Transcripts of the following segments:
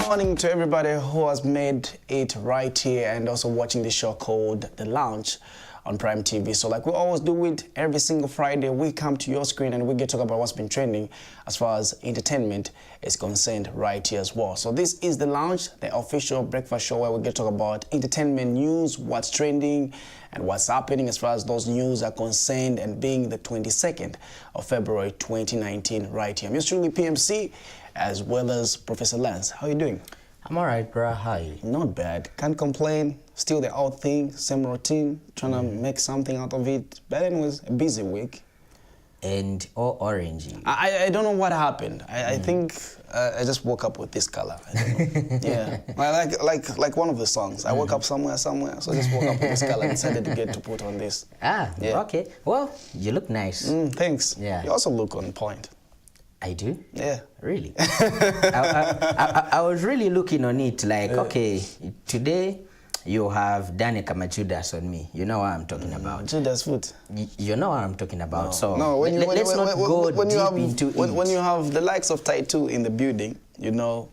Morning to everybody who has made it right here and also watching the show called The Lounge on Prime TV. So like we always do it every single Friday, we come to your screen and we get to talk about what's been trending as far as entertainment is concerned right here as well. So this is The Lounge, the official breakfast show where we get to talk about entertainment news, what's trending and what's happening as far as those news are concerned, and being the 22nd of February 2019 right here. I'm yours truly, PMC, as well as Professor Lance. How are you doing? I'm all right, bro. How are you? Not bad. Can't complain. Still the old thing, same routine, trying to make something out of it. But anyways, a busy week. And all orangey. I don't know what happened. I think I just woke up with this color. I don't know. Yeah, like one of the songs. I woke up somewhere, so I just woke up with this color and decided to get to put on this. Ah, yeah. Okay. Well, you look nice. Thanks. Yeah. You also look on point. I do? Yeah. Really? I was really looking on it like, okay, today you have done a Kama Judas on me. You know what I'm talking about. Judas foot. You know what I'm talking about. No. So no, let's not go deep into it. When you have the likes of Tattoo in the building, you know,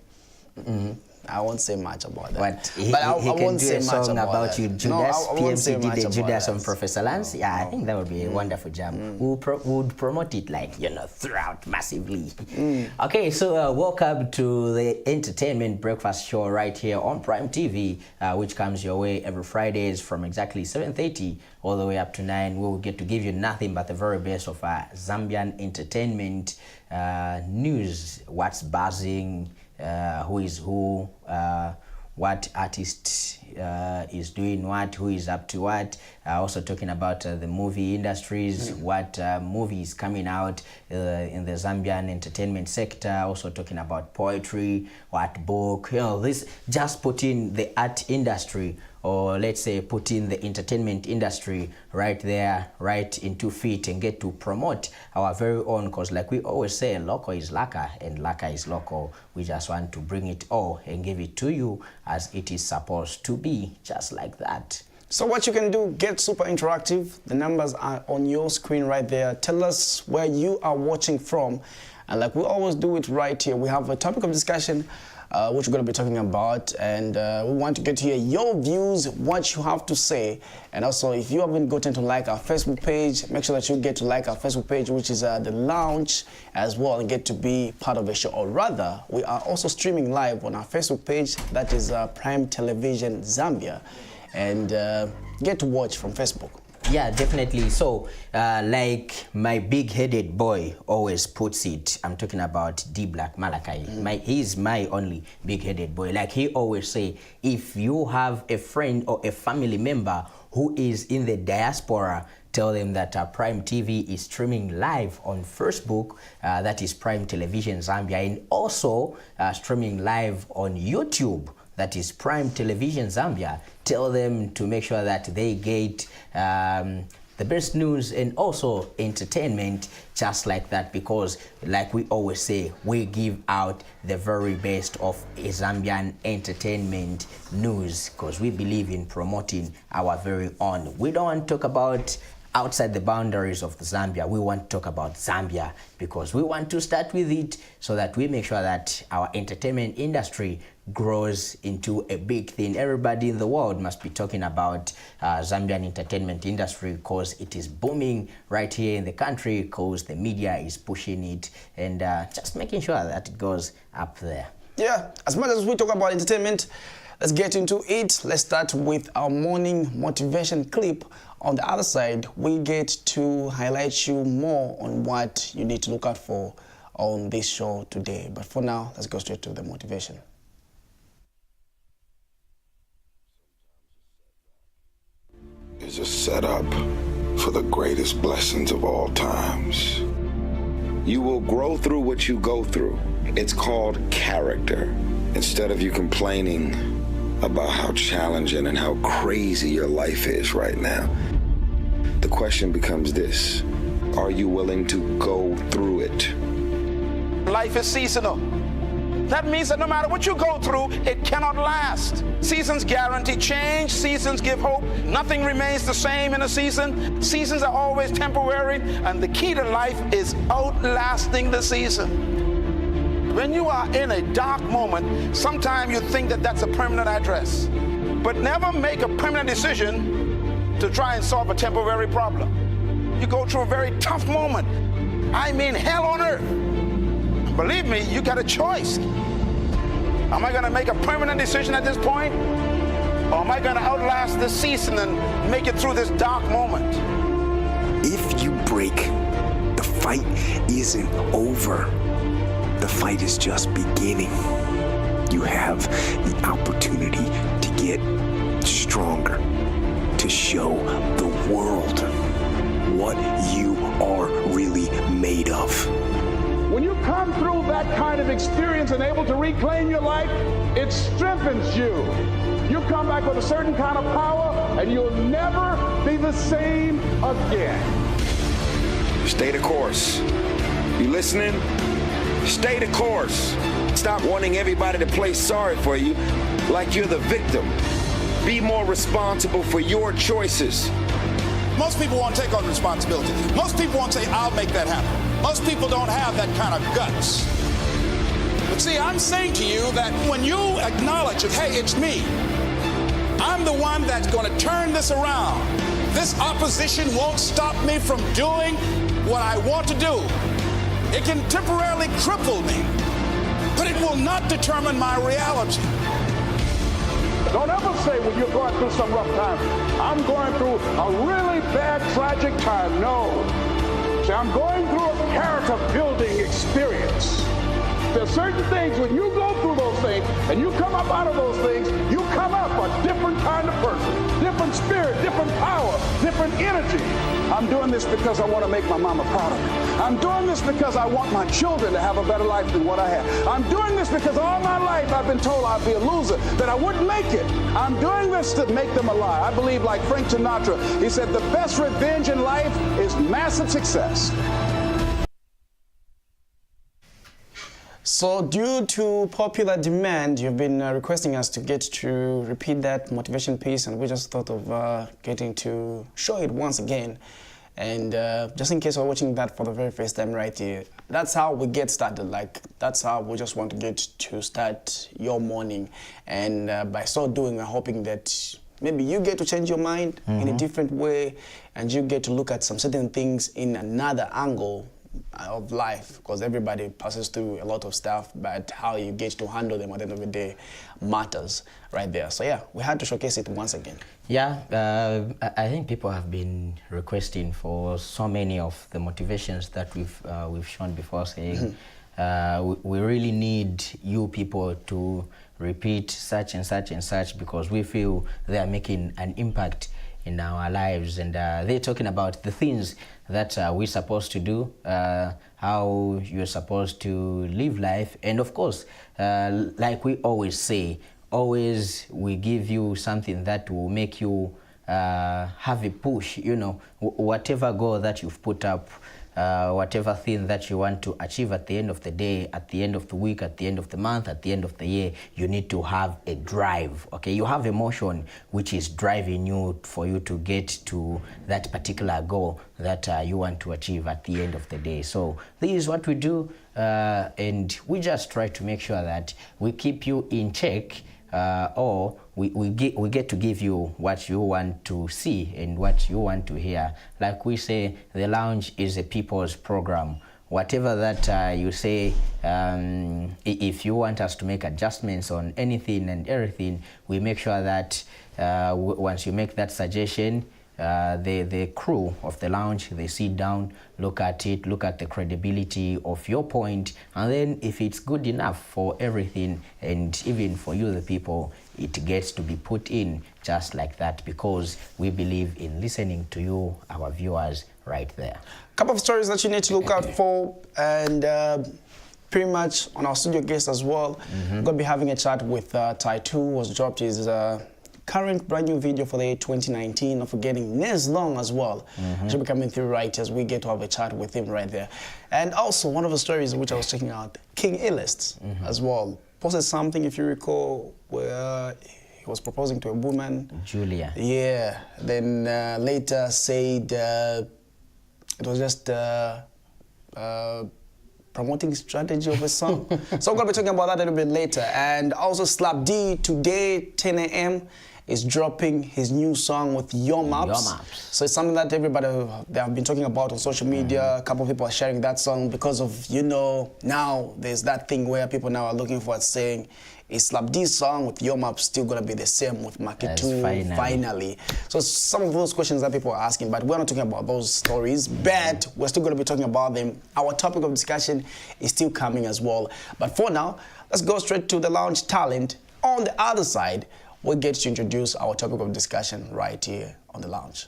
I won't say much about that. But I can do a song about you, Judas. No, PMC did a Judas on Professor Lance. Yeah, I think that would be a wonderful jam. We would promote it like, you know, throughout massively. Okay, so welcome to the entertainment breakfast show right here on Prime TV, which comes your way every Fridays from exactly 7:30 all the way up to 9. We will get to give you nothing but the very best of Zambian entertainment news, what's buzzing, who is who, what artist is doing what, who is up to what. Also talking about the movie industries, what movie is coming out in the Zambian entertainment sector. Also talking about poetry, what book, you know, this just put in the art industry, or let's say put in the entertainment industry right there, right in 2 feet, and get to promote our very own, because like we always say, local is laka and laka is local. We just want to bring it all and give it to you as it is supposed to be, just like that. So what you can do, get super interactive. The numbers are on your screen right there. Tell us where you are watching from. And like we always do it right here, we have a topic of discussion which we're going to be talking about, and we want to get to hear your views, what you have to say. And also, if you haven't gotten to like our Facebook page, make sure that you get to like our Facebook page, which is The Lounge as well, and get to be part of the show. Or rather, we are also streaming live on our Facebook page, that is Prime Television Zambia, and get to watch from Facebook. Yeah, definitely. So, like my big-headed boy always puts it, I'm talking about D Black Malachi. He's my only big-headed boy. Like he always say, if you have a friend or a family member who is in the diaspora, tell them that Prime TV is streaming live on Facebook, that is Prime Television Zambia, and also streaming live on YouTube, that is Prime Television Zambia. Tell them to make sure that they get the best news and also entertainment just like that, because like we always say, we give out the very best of Zambian entertainment news, because we believe in promoting our very own. We don't want to talk about outside the boundaries of Zambia. We want to talk about Zambia, because we want to start with it so that we make sure that our entertainment industry grows into a big thing. Everybody in the world must be talking about Zambian entertainment industry, because it is booming right here in the country, because the media is pushing it, and just making sure that it goes up there. Yeah, as much as we talk about entertainment, let's get into it. Let's start with our morning motivation clip. On the other side, we get to highlight you more on what you need to look out for on this show today. But for now, let's go straight to the motivation. Is a setup for the greatest blessings of all times. You will grow through what you go through. It's called character. Instead of you complaining about how challenging and how crazy your life is right now, the question becomes this: are you willing to go through it? Life is seasonal. That means that no matter what you go through, it cannot last. Seasons guarantee change. Seasons give hope. Nothing remains the same in a season. Seasons are always temporary, and the key to life is outlasting the season. When you are in a dark moment, sometimes you think that that's a permanent address. But never make a permanent decision to try and solve a temporary problem. You go through a very tough moment. I mean, hell on earth. Believe me, you got a choice. Am I going to make a permanent decision at this point? Or am I going to outlast this season and make it through this dark moment? If you break, the fight isn't over. The fight is just beginning. You have the opportunity to get stronger, to show the world what you are really made of. When you come through that kind of experience and able to reclaim your life, it strengthens you. You come back with a certain kind of power, and you'll never be the same again. Stay the course. You listening? Stay the course. Stop wanting everybody to play sorry for you like you're the victim. Be more responsible for your choices. Most people won't take on responsibility. Most people won't say, I'll make that happen. Most people don't have that kind of guts. But see, I'm saying to you that when you acknowledge it, hey, it's me. I'm the one that's going to turn this around. This opposition won't stop me from doing what I want to do. It can temporarily cripple me, but it will not determine my reality. Don't ever say when you're going through some rough time, I'm going through a really bad, tragic time. No. Say, I'm going through a character-building experience. There's certain things, when you go through those things and you come up out of those things, you come up a different kind of person, different spirit, different power, different energy. I'm doing this because I want to make my mama proud of me. I'm doing this because I want my children to have a better life than what I have. I'm doing this because all my life I've been told I'd be a loser, that I wouldn't make it. I'm doing this to make them alive. I believe, like Frank Sinatra, he said the best revenge in life is massive success. So due to popular demand, you've been requesting us to get to repeat that motivation piece, and we just thought of getting to show it once again. And just in case you're watching that for the very first time right here, that's how we get started. Like, that's how we just want to get to start your morning. And by so doing, we're hoping that maybe you get to change your mind in a different way, and you get to look at some certain things in another angle of life, because everybody passes through a lot of stuff, but how you get to handle them at the end of the day matters right there. So yeah, we had to showcase it once again. Yeah, I think people have been requesting for so many of the motivations that we've shown before, saying we really need you people to repeat such and such and such, because we feel they are making an impact in our lives, and they're talking about the things that we're supposed to do, how you're supposed to live life, and of course, like we always say, always we give you something that will make you have a push, you know, whatever goal that you've put up, whatever thing that you want to achieve at the end of the day, at the end of the week, at the end of the month, at the end of the year, you need to have a drive, okay? You have emotion which is driving you for you to get to that particular goal that you want to achieve at the end of the day. So this is what we do, and we just try to make sure that we keep you in check, or we get to give you what you want to see and what you want to hear. Like we say, the lounge is a people's program. Whatever that you say, if you want us to make adjustments on anything and everything, we make sure that once you make that suggestion, the crew of the lounge, they sit down, look at it, look at the credibility of your point, and then if it's good enough for everything, and even for you, the people, it gets to be put in just like that, because we believe in listening to you, our viewers, right there. Couple of stories that you need to look out for, and pretty much on our studio guest as well. We're going to be having a chat with Tai2, who has dropped his current brand new video for the year 2019, not forgetting Nez Long as well. Should be coming through right as we get to have a chat with him right there. And also one of the stories which I was checking out, King Illest as well posted something, if you recall, where he was proposing to a woman, Julia. Yeah, then later said it was just promoting strategy of a song. So I'm going to be talking about that a little bit later. And also Slap D today, 10 a.m. is dropping his new song with Yo Maps. So it's something that everybody, they have been talking about on social media. A couple of people are sharing that song because of, you know, now there's that thing where people now are looking for it, saying, is Slap D's song with Yo Maps still going to be the same with Maketu finally? So some of those questions that people are asking, but we're not talking about those stories, but we're still going to be talking about them. Our topic of discussion is still coming as well. But for now, let's go straight to the lounge talent. On the other side, we'll get to introduce our topic of discussion right here on the lounge.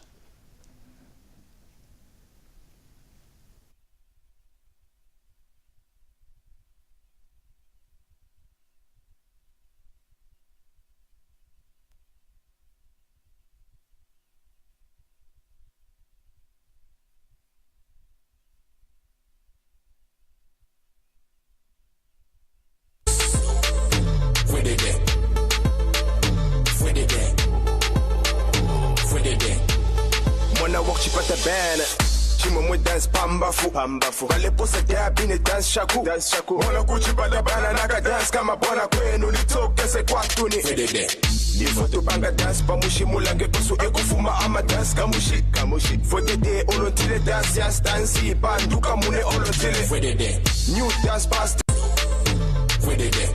Pambafu Kale posa dia bine dance shaku Mwana kuchipata bana naka dance kama bona kwenu nitoke se kwatuni Fedede Nifoto banga dance pamushi mulange kosu ekufuma ama dance kamushi Fedede olontile dance ya stansi banduka mune olontile Fedede New dance past Fedede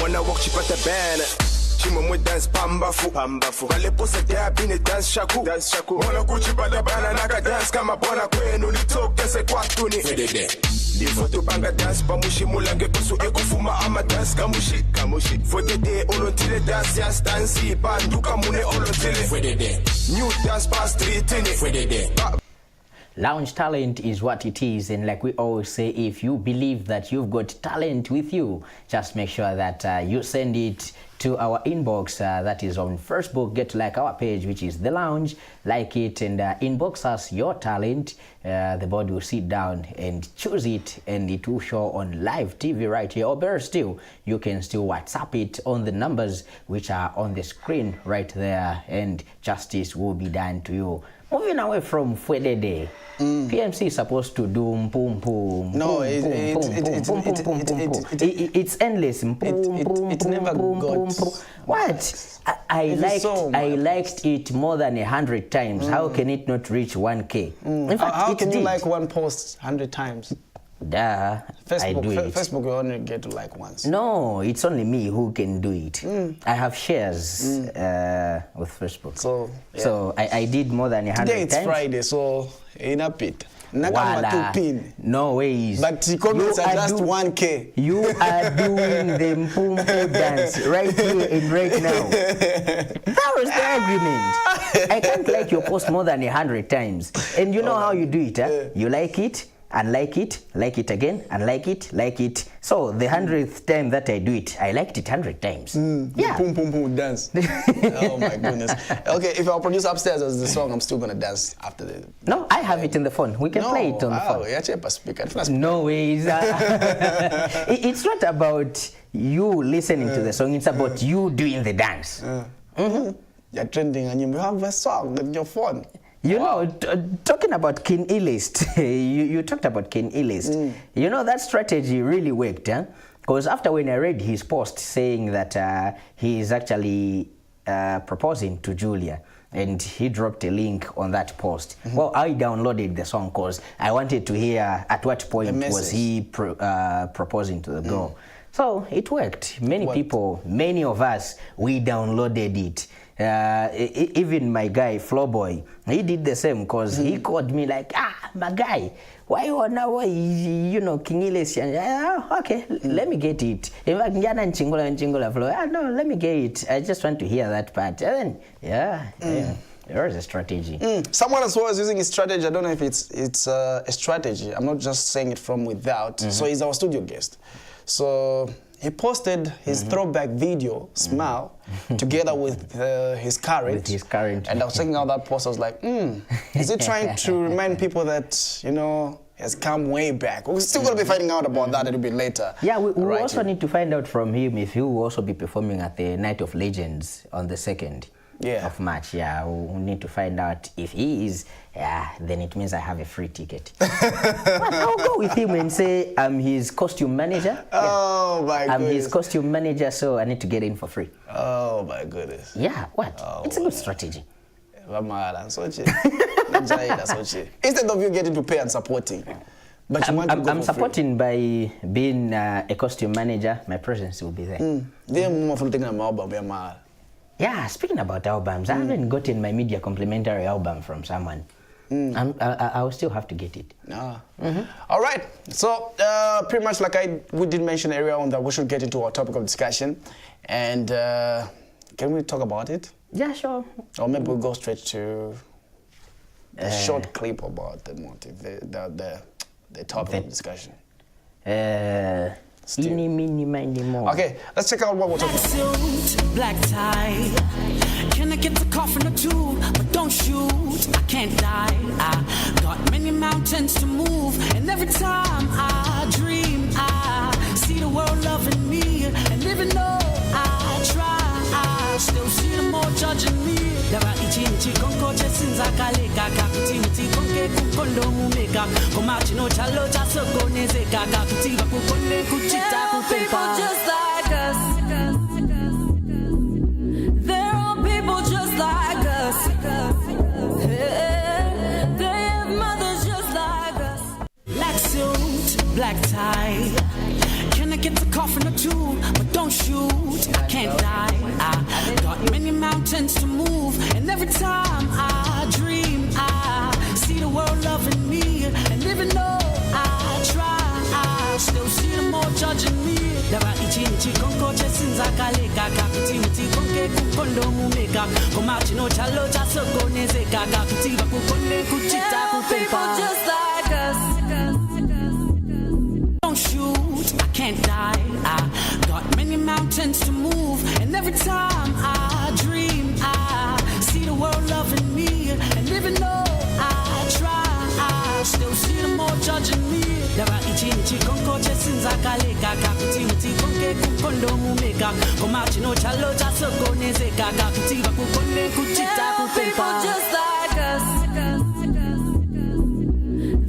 Mwana kuchipata bana Chimo mwe dance pambafu Kale posa dia bine dance shaku Mwana kuchipata bana naka dance kama bona kwenu nitoke se kwatuni Fedede Nifoto banga dance pamushi mulange kosu ekufuma ama dance kamushi Fedede olontile dance ya stansi banduka mune olontile Fedede New dance past streetini Fedede Lounge talent is what it is, and like we always say, if you believe that you've got talent with you, just make sure that you send it to our inbox, that is on Facebook. Get to like our page, which is The Lounge, like it, and inbox us your talent. The board will sit down and choose it, and it will show on live TV right here. Or better still, you can still WhatsApp it on the numbers which are on the screen right there, and justice will be done to you. Moving away from Fwedede, PMC is supposed to do mpum pum. No, it's endless. It's never good. What? I liked it more than 100 times. How can it not reach 1K? In fact, how can you like one post 100 times? Duh, I do it. Facebook you only get to like once. No, it's only me who can do it. I have shares with Facebook. So, yeah. So I did more than 100 times. Today it's Friday, so in a pit. No ways. But the comments are just 1K. You are doing the mpumpu dance right here and right now. That was the agreement. I can't like your post more than 100 times. And you know how you do it, huh? You like it, and like it again, and like it. So the 100th time that I do it, I liked it 100 times. Yeah. Boom, boom, boom, dance. Oh my goodness. Okay, if our producer upstairs has the song, I'm still gonna dance after the. No, I have it in the phone. We can play it on the phone. No ways. It's not about you listening to the song. It's about you doing the dance. You're trending and you have a song on your phone. You know, talking about King Illest, you talked about King Illest. You know, that strategy really worked, huh? Because after when I read his post saying that he is actually proposing to Julia, and he dropped a link on that post. Well, I downloaded the song because I wanted to hear at what point was he proposing to the girl. So it worked. Many people, many of us, we downloaded it. Even my guy Flowboy, he did the same because he called me like, my guy, why you now, you know, King Iles? Okay, let me get it. In fact, Chingula Flow, no, let me get it. I just want to hear that part. And then, there is a strategy. Someone else was using a strategy. I don't know if it's a strategy. I'm not just saying it from without. So he's our studio guest. So he posted his throwback video, Smile, together with his current. With his current. And I was checking out that post. I was like, is he trying to remind people that, you know, has come way back? We're still going to be finding out about that a little bit later. Yeah, we also need to find out from him if he will also be performing at the Night of Legends on the 2nd. Of March. Yeah, we need to find out if he is. Then it means I have a free ticket. But I'll go with him and say I'm his costume manager. Oh my goodness. I'm his costume manager, so I need to get in for free. Oh my goodness. Yeah, what? It's a good strategy. Instead of you getting to pay and supporting. But you want to go I'm for supporting free. By being a costume manager. My presence will be there. Yeah, speaking about albums, I haven't gotten my media complimentary album from someone. I will still have to get it. All right. So pretty much like we did mention earlier on that we should get into our topic of discussion. And can we talk about it? Yeah, sure. Or maybe we'll go straight to a short clip about the motive, the topic of discussion. Eeny, meeny, miny, mo. Okay, let's check out what we're talking about. Black suit, black tie. Can I get the coffin or two? But don't shoot, I can't die. I got many mountains to move, and every time I dream, I see the world loving me. And even though I try, I still see them all judging me. Dava ichi konko chesinza kale kaka kuti konke kukondo mumeka komachi no chalo chaso neze kaka kuti kukonde kuchita kupepa. Just like us. They're all people just like us. They have mothers just like us. Black suit, black tie. Can I get the coffin or two? But don't shoot, I can't die. I got many mountains to move, and every time I dream, I see the world loving me. And even though I try, I still see them all judging me. Dava ichi konko chesinza kale kaka kuti konke kukondo mumeka komachi no chalo chaso neze kaka kuti kukonde kuchita kupepa. Just like us. Don't shoot, I can't die. I got many mountains to move, and every time I dream, I see the world loving me. And even though I try, I still see them all judging me. Dava ichi konko chesinza kale kaka kuti konke kukondo mumeka komachi no chalo chaso neze kaka kuti kukonde kuchita kupepa. Just like us.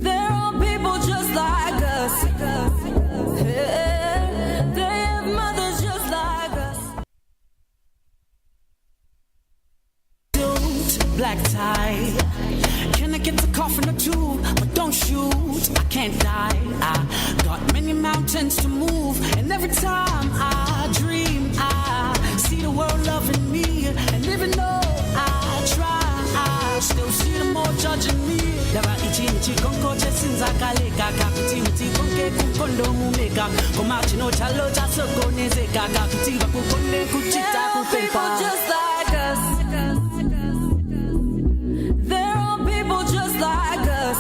They're all people just like us. They have mothers just like us. Suit, black tie. Can I get the coffin or two? But don't shoot, I can't die. I got many mountains to move, and every time I dream, I see the world loving me. And even though I try, I still see them all judging me. Dava ichi konko chesinza kale kaka kuti konke kukondo mumeka komachi no chalo chaso neze kaka kuti kukonde kuchita kupepa. Just like us. They're all people just like us.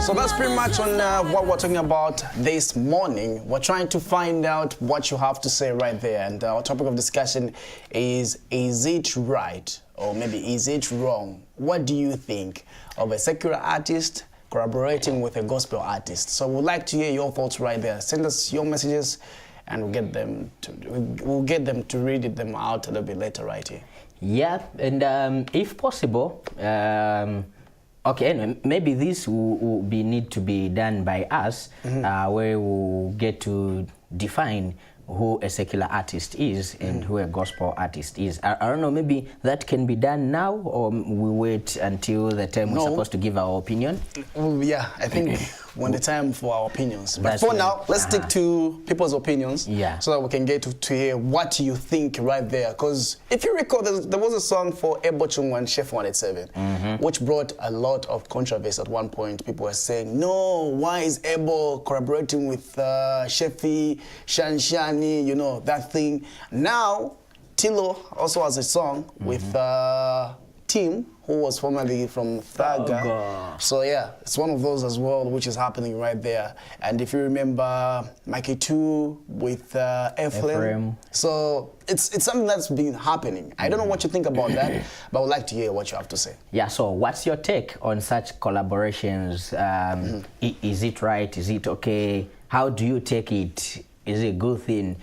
So that's pretty much on what we're talking about this morning. We're trying to find out what you have to say right there. And our topic of discussion is it right? Or maybe is it wrong? What do you think of a secular artist collaborating with a gospel artist? So we'd like to hear your thoughts right there. Send us your messages and we'll get them to read them out a little bit later right here. Yeah, and if possible, okay, anyway, maybe this will need to be done by us, where we'll get to define who a secular artist is and who a gospel artist is. I don't know, maybe that can be done now, or we wait until the time we're supposed to give our opinion? Yeah, I think when the time for our opinions. But That's for when- now, let's stick to people's opinions. Yeah. So that we can get to hear what you think right there. Because if you recall, there was a song for Ebo Chungwa and Chef 187, which brought a lot of controversy at one point. People were saying, no, why is Ebo collaborating with Shefi, Shanshani, you know, that thing. Now, Tilo also has a song with Tim, who was formerly from Thaga. So yeah, it's one of those as well, which is happening right there. And if you remember, Mikey 2 with Ephraim. So it's something that's been happening. I don't know what you think about that, but I would like to hear what you have to say. Yeah, so what's your take on such collaborations? Is it right? Is it okay? How do you take it? Is it a good thing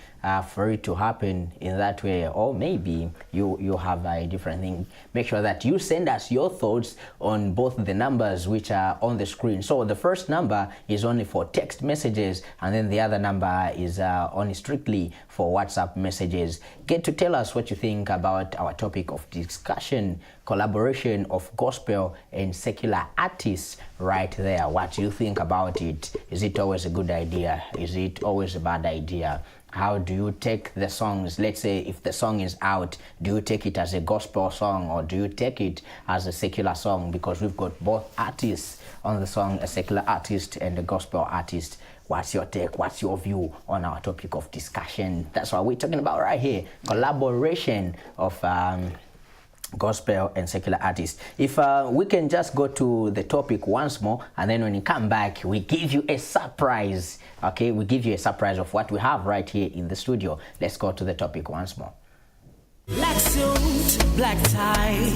for it to happen in that way? Or maybe you have a different thing. Make sure that you send us your thoughts on both the numbers which are on the screen. So the first number is only for text messages, and then the other number is only strictly for WhatsApp messages. Get to tell us what you think about our topic of discussion, collaboration of gospel and secular artists right there. What do you think about it? Is it always a good idea? Is it always a bad idea? How do you take the songs? Let's say if the song is out, do you take it as a gospel song or do you take it as a secular song? Because we've got both artists on the song, a secular artist and a gospel artist. What's your take? What's your view on our topic of discussion? That's what we're talking about right here. Collaboration of gospel and secular artists. If we can just go to the topic once more, and then when you come back, we give you a surprise. Okay, we give you a surprise of what we have right here in the studio. Let's go to the topic once more. Black suit, black tie.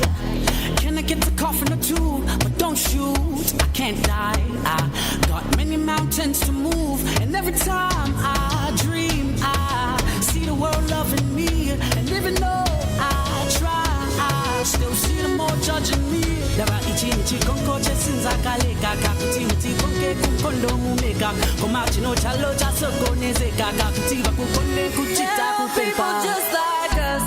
Can I get the coffin or two? But don't shoot, I can't die. I got many mountains to move, and every time I dream, I see the world loving me. And even though I try, I still see them all judging me. Daba ichi konko chesinza kale kaka kuti konke kukondo mumeka komachi no chalo chaso koneze kaka kuti bakukonde kuchita kupepa. Just like us.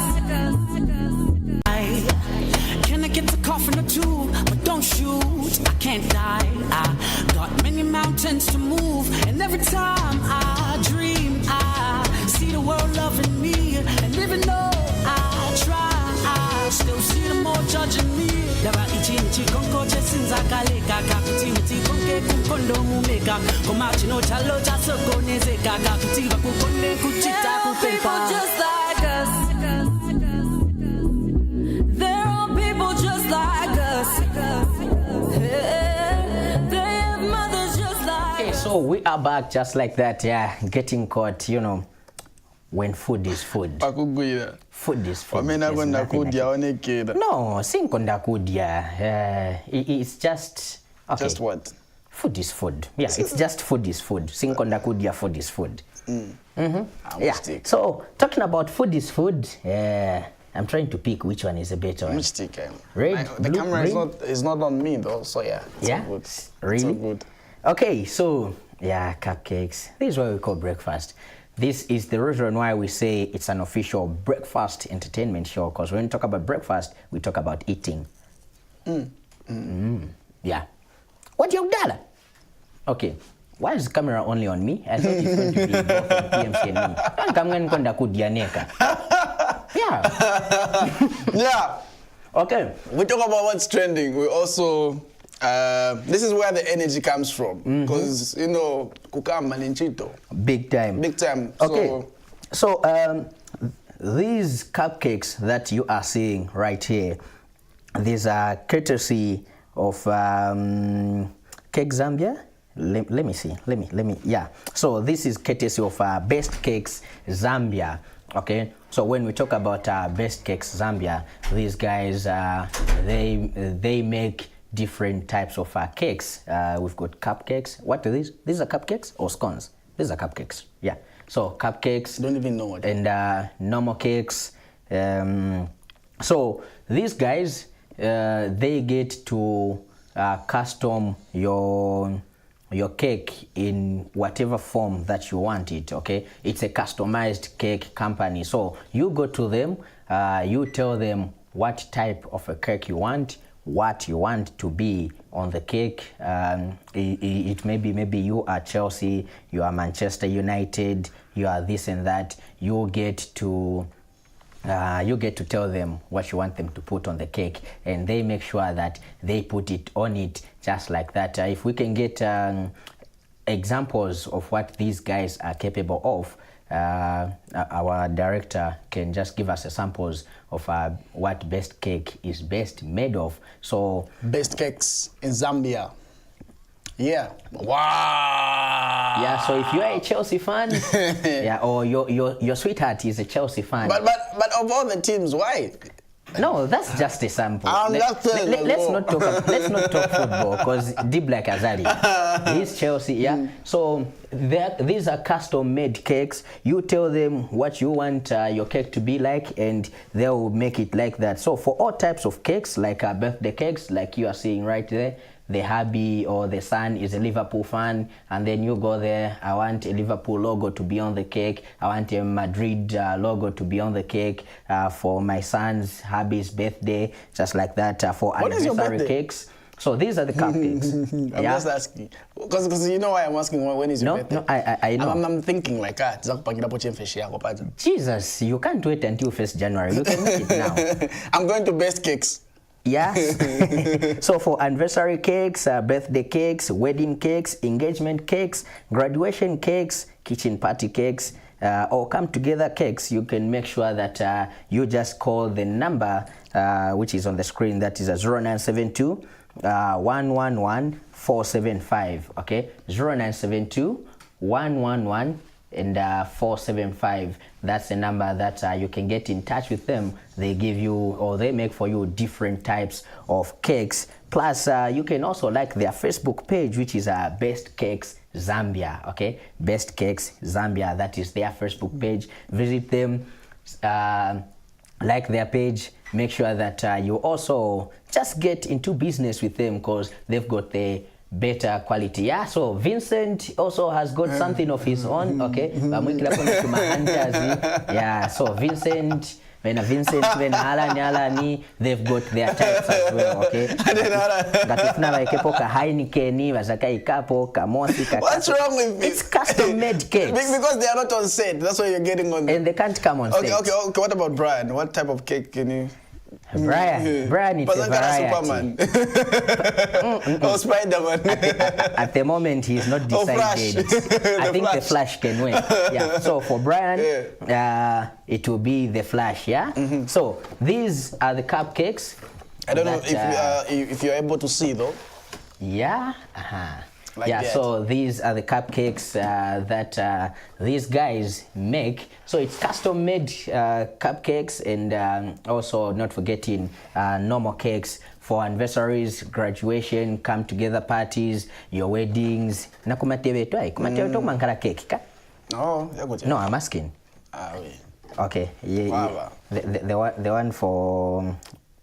Can I get the coffin or two? But don't shoot, I can't die. I got many mountains to move, and every time I dream, I see the world loving me. And even though I try, I still see them all judging me. Daba ichi konko chesinza kale kaka kuti konke kukondo mumeka komachi no chalo chaso koneze kaka kuti bakukonde kuchita kupepa. Just like us. Just like us. They have mothers just like Okay, so we are back just like that, yeah. Getting caught, you know, when food is food. Pakugwira. Food is food. Wamena There's kwenda nothing kudya like it. onekera. No, sinkonda kudya. It's just okay. Just what? Food is food. Yeah, it's just food is food. Sinkonda kudya, food is food. Yeah. So talking about food is food. I'm trying to pick which one is a better one. Red, the blue, camera green? is not on me though, so yeah. It's Yeah? all good. Really? It's all good. Okay, so yeah, cupcakes. This is what we call breakfast. This is the reason why we say it's an official breakfast entertainment show, because when we talk about breakfast, we talk about eating. Yeah. What you done? Okay. Why is the camera only on me? I thought it's going to be both on PMC and me. Yeah. Yeah. Okay. We talk about what's trending. We also this is where the energy comes from, because you know kukamba ninchito. Big time. Big time. Okay. So these cupcakes that you are seeing right here, these are courtesy of Cake Zambia. Let me see. Let me. Yeah. So this is courtesy of Best Cakes Zambia. Okay. So when we talk about Best Cakes Zambia, these guys they make different types of cakes. We've got cupcakes. What are these? These are cupcakes or scones? These are cupcakes. Yeah. So cupcakes. Don't even know what. And normal cakes. So these guys they get to custom your cake in whatever form that you want it. Okay, it's a customized cake company. So you go to them, you tell them what type of a cake you want, what you want to be on the cake. It may be maybe you are Chelsea, you are Manchester United, you are this and that. You get to tell them what you want them to put on the cake, and they make sure that they put it on it just like that. If we can get examples of what these guys are capable of, our director can just give us samples of what best cake is best made of. So Best cakes in Zambia. Yeah. Wow. yeah, so if you are a Chelsea fan, yeah, or your sweetheart is a Chelsea fan. But of all the teams, why? No, that's just a sample. Let's not talk football, because D Black Azali, he's Chelsea, yeah. So these are custom-made cakes. You tell them what you want your cake to be like, and they will make it like that. So for all types of cakes, like birthday cakes, like you are seeing right there, the hubby or the son is a Liverpool fan, and then you go there, I want a Liverpool logo to be on the cake, I want a Madrid logo to be on the cake for my son's hubby's birthday, just like that, for What is your anniversary birthday? cakes. So these are the cupcakes. I'm just asking. Because you know why I'm asking when is your birthday? No, I know. I'm thinking like, Jesus, you can't wait until 1st January. You can make it now. I'm going to Best Cakes. Yes. So for anniversary cakes, birthday cakes, wedding cakes, engagement cakes, graduation cakes, kitchen party cakes, or come together cakes, you can make sure that you just call the number which is on the screen, that is 0972 111 475. Okay, 0972 111 and 475. That's the number that you can get in touch with them. They give you, or they make for you, different types of cakes. Plus you can also like their Facebook page, which is Best Cakes Zambia. Okay, Best Cakes Zambia, that is their Facebook page. Visit them, like their page, make sure that you also just get into business with them, because they've got the better quality. Yeah, so Vincent also has got something of his own. Okay, yeah, so Vincent, when Alani, they've got their types as well. Okay, What's wrong with it's custom made cakes Because they are not on set. That's why you're getting on. and they can't come on stage. Okay. What about Brian? What type of cake can you? Brian is a variety. Superman. Or Spider-Man. At the moment, he's not Or Flash. decided. I think Flash. the Flash can win. Yeah. So for Brian, it will be the Flash. Yeah. So these are the cupcakes. I don't know that, if you're able to see though. Yeah. Like yeah, that. so these are the cupcakes that these guys make. So it's custom made cupcakes, and also not forgetting normal cakes for anniversaries, graduation, come together parties, your weddings. Cake. Oh, yeah, good. No, I'm asking. Oui. Okay. Wow. The one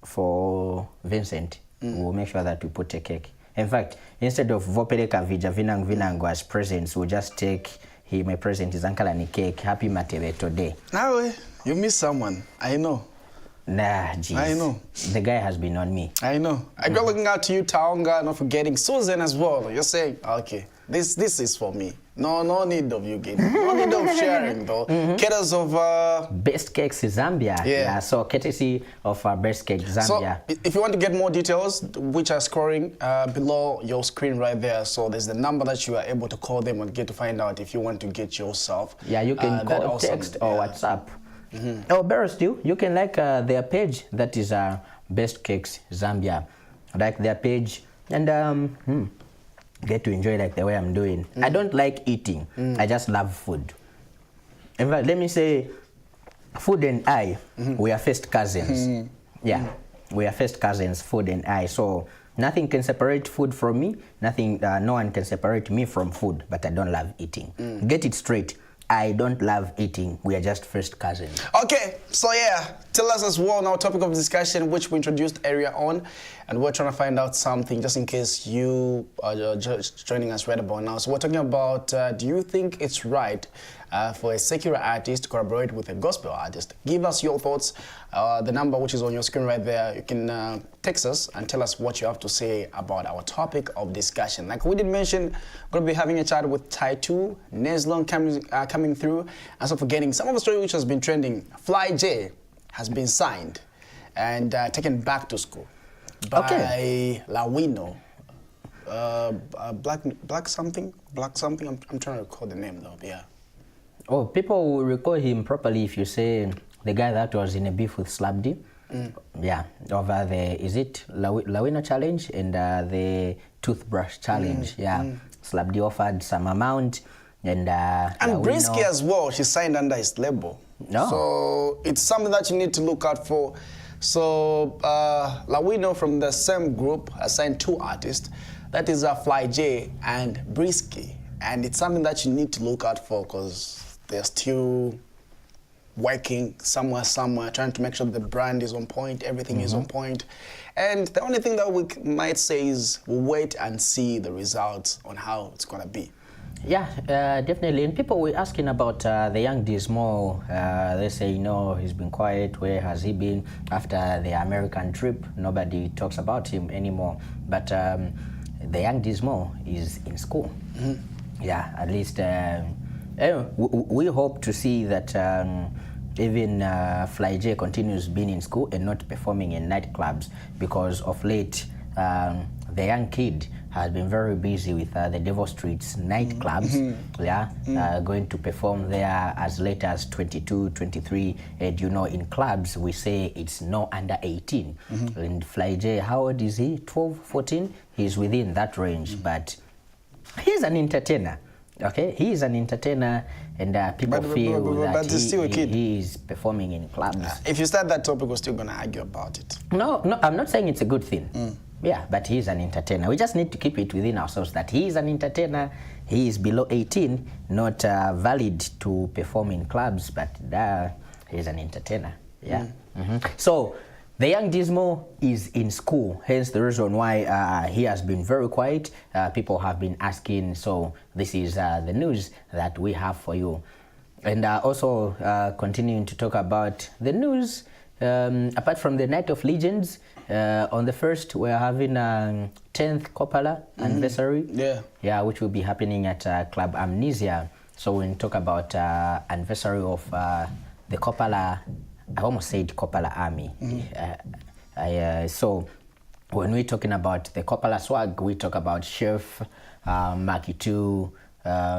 for Vincent, we'll make sure that we put a cake. In fact, instead of Vopeleka Vija Vinango as presents, we'll just take him a present, his uncle and a cake. Happy Matebe today. Now, you miss someone. I know. Nah, jeez. I know. The guy has been on me. I know. I got looking out to you, Taonga, not forgetting Susan as well. You're saying, okay, this is for me. No need of you getting. No need of sharing though. Caters of Best Cakes Zambia. Yeah. So courtesy of Best Cake Zambia. So if you want to get more details, which are scoring below your screen right there, so there's the number that you are able to call them and get to find out if you want to get yourself. Yeah, you can call, awesome, text, or WhatsApp. Or better still, you can like their page, that is Best Cakes Zambia. Like their page, and get to enjoy like the way I'm doing. I don't like eating. I just love food. In fact, let me say, food and I, we are first cousins. Yeah, we are first cousins, food and I. So nothing can separate food from me. Nothing, no one can separate me from food. But I don't love eating. Get it straight. I don't love eating. We are just first cousins. Okay, so yeah, tell us as well now, topic of discussion which we introduced earlier on, and we're trying to find out something just in case you are just joining us right about now. So we're talking about, do you think it's right for a secular artist to collaborate with a gospel artist. Give us your thoughts. The number which is on your screen right there, you can text us and tell us what you have to say about our topic of discussion. Like we did mention, we're going to be having a chat with Tai2, Neslon coming through. And so forgetting some of the story which has been trending, Fly J has been signed and taken back to school by Lawino. Black something. I'm trying to recall the name though. Yeah. Oh, people will recall him properly if you say the guy that was in a beef with Slab D. Yeah, over the, is it Lawino challenge and the toothbrush challenge. Slab D offered some amount and Brisky as well, she signed under his label. So it's something that you need to look out for. So Lawino from the same group has signed 2 artists. That is Fly J and Brisky. And it's something that you need to look out for because they're still working somewhere, trying to make sure the brand is on point, everything is on point. And the only thing that we might say is we'll wait and see the results on how it's going to be. Yeah, definitely. And people were asking about the young Dismo. They say, you know, he's been quiet. Where has he been after the American trip? Nobody talks about him anymore. But the young Dismo is in school. Yeah, at least we hope to see that even Fly J continues being in school and not performing in nightclubs, because of late the young kid has been very busy with the Devil Streets nightclubs, going to perform there as late as 22, 23, and you know, in clubs we say it's no under 18. And Fly J, how old is he? 12, 14? He's within that range, but he's an entertainer. Okay, he is an entertainer, and people feel that he's still a kid. He is performing in clubs. If you start that topic, we're still going to argue about it. No, I'm not saying it's a good thing. Yeah, but he's an entertainer. We just need to keep it within ourselves that he is an entertainer. He is below 18, not valid to perform in clubs, but he's an entertainer. Yeah. So the young Dismo is in school, hence the reason why he has been very quiet. People have been asking, so this is the news that we have for you. And also continuing to talk about the news, apart from the Night of Legends, on the 1st we're having 10th Coppola anniversary, which will be happening at Club Amnesia. So we'll talk about anniversary of the Coppola, I almost said Coppola Army. So when we're talking about the Coppola swag, we talk about Chef, Maki 2,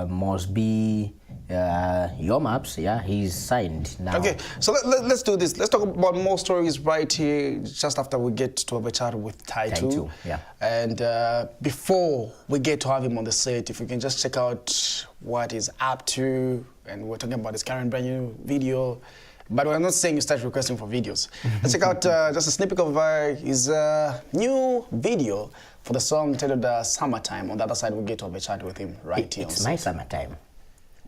Mosby, Yomaps, he's signed now. Okay, so let's do this. Let's talk about more stories right here, just after we get to have a chat with Tai2. And before we get to have him on the set, if we can just check out what he's up to, and we're talking about his current brand new video. But we're not saying you start requesting for videos. Let's check out just a snippet of his new video for the song titled Summertime. On the other side, we'll get to have a chat with him right here. It's my summertime.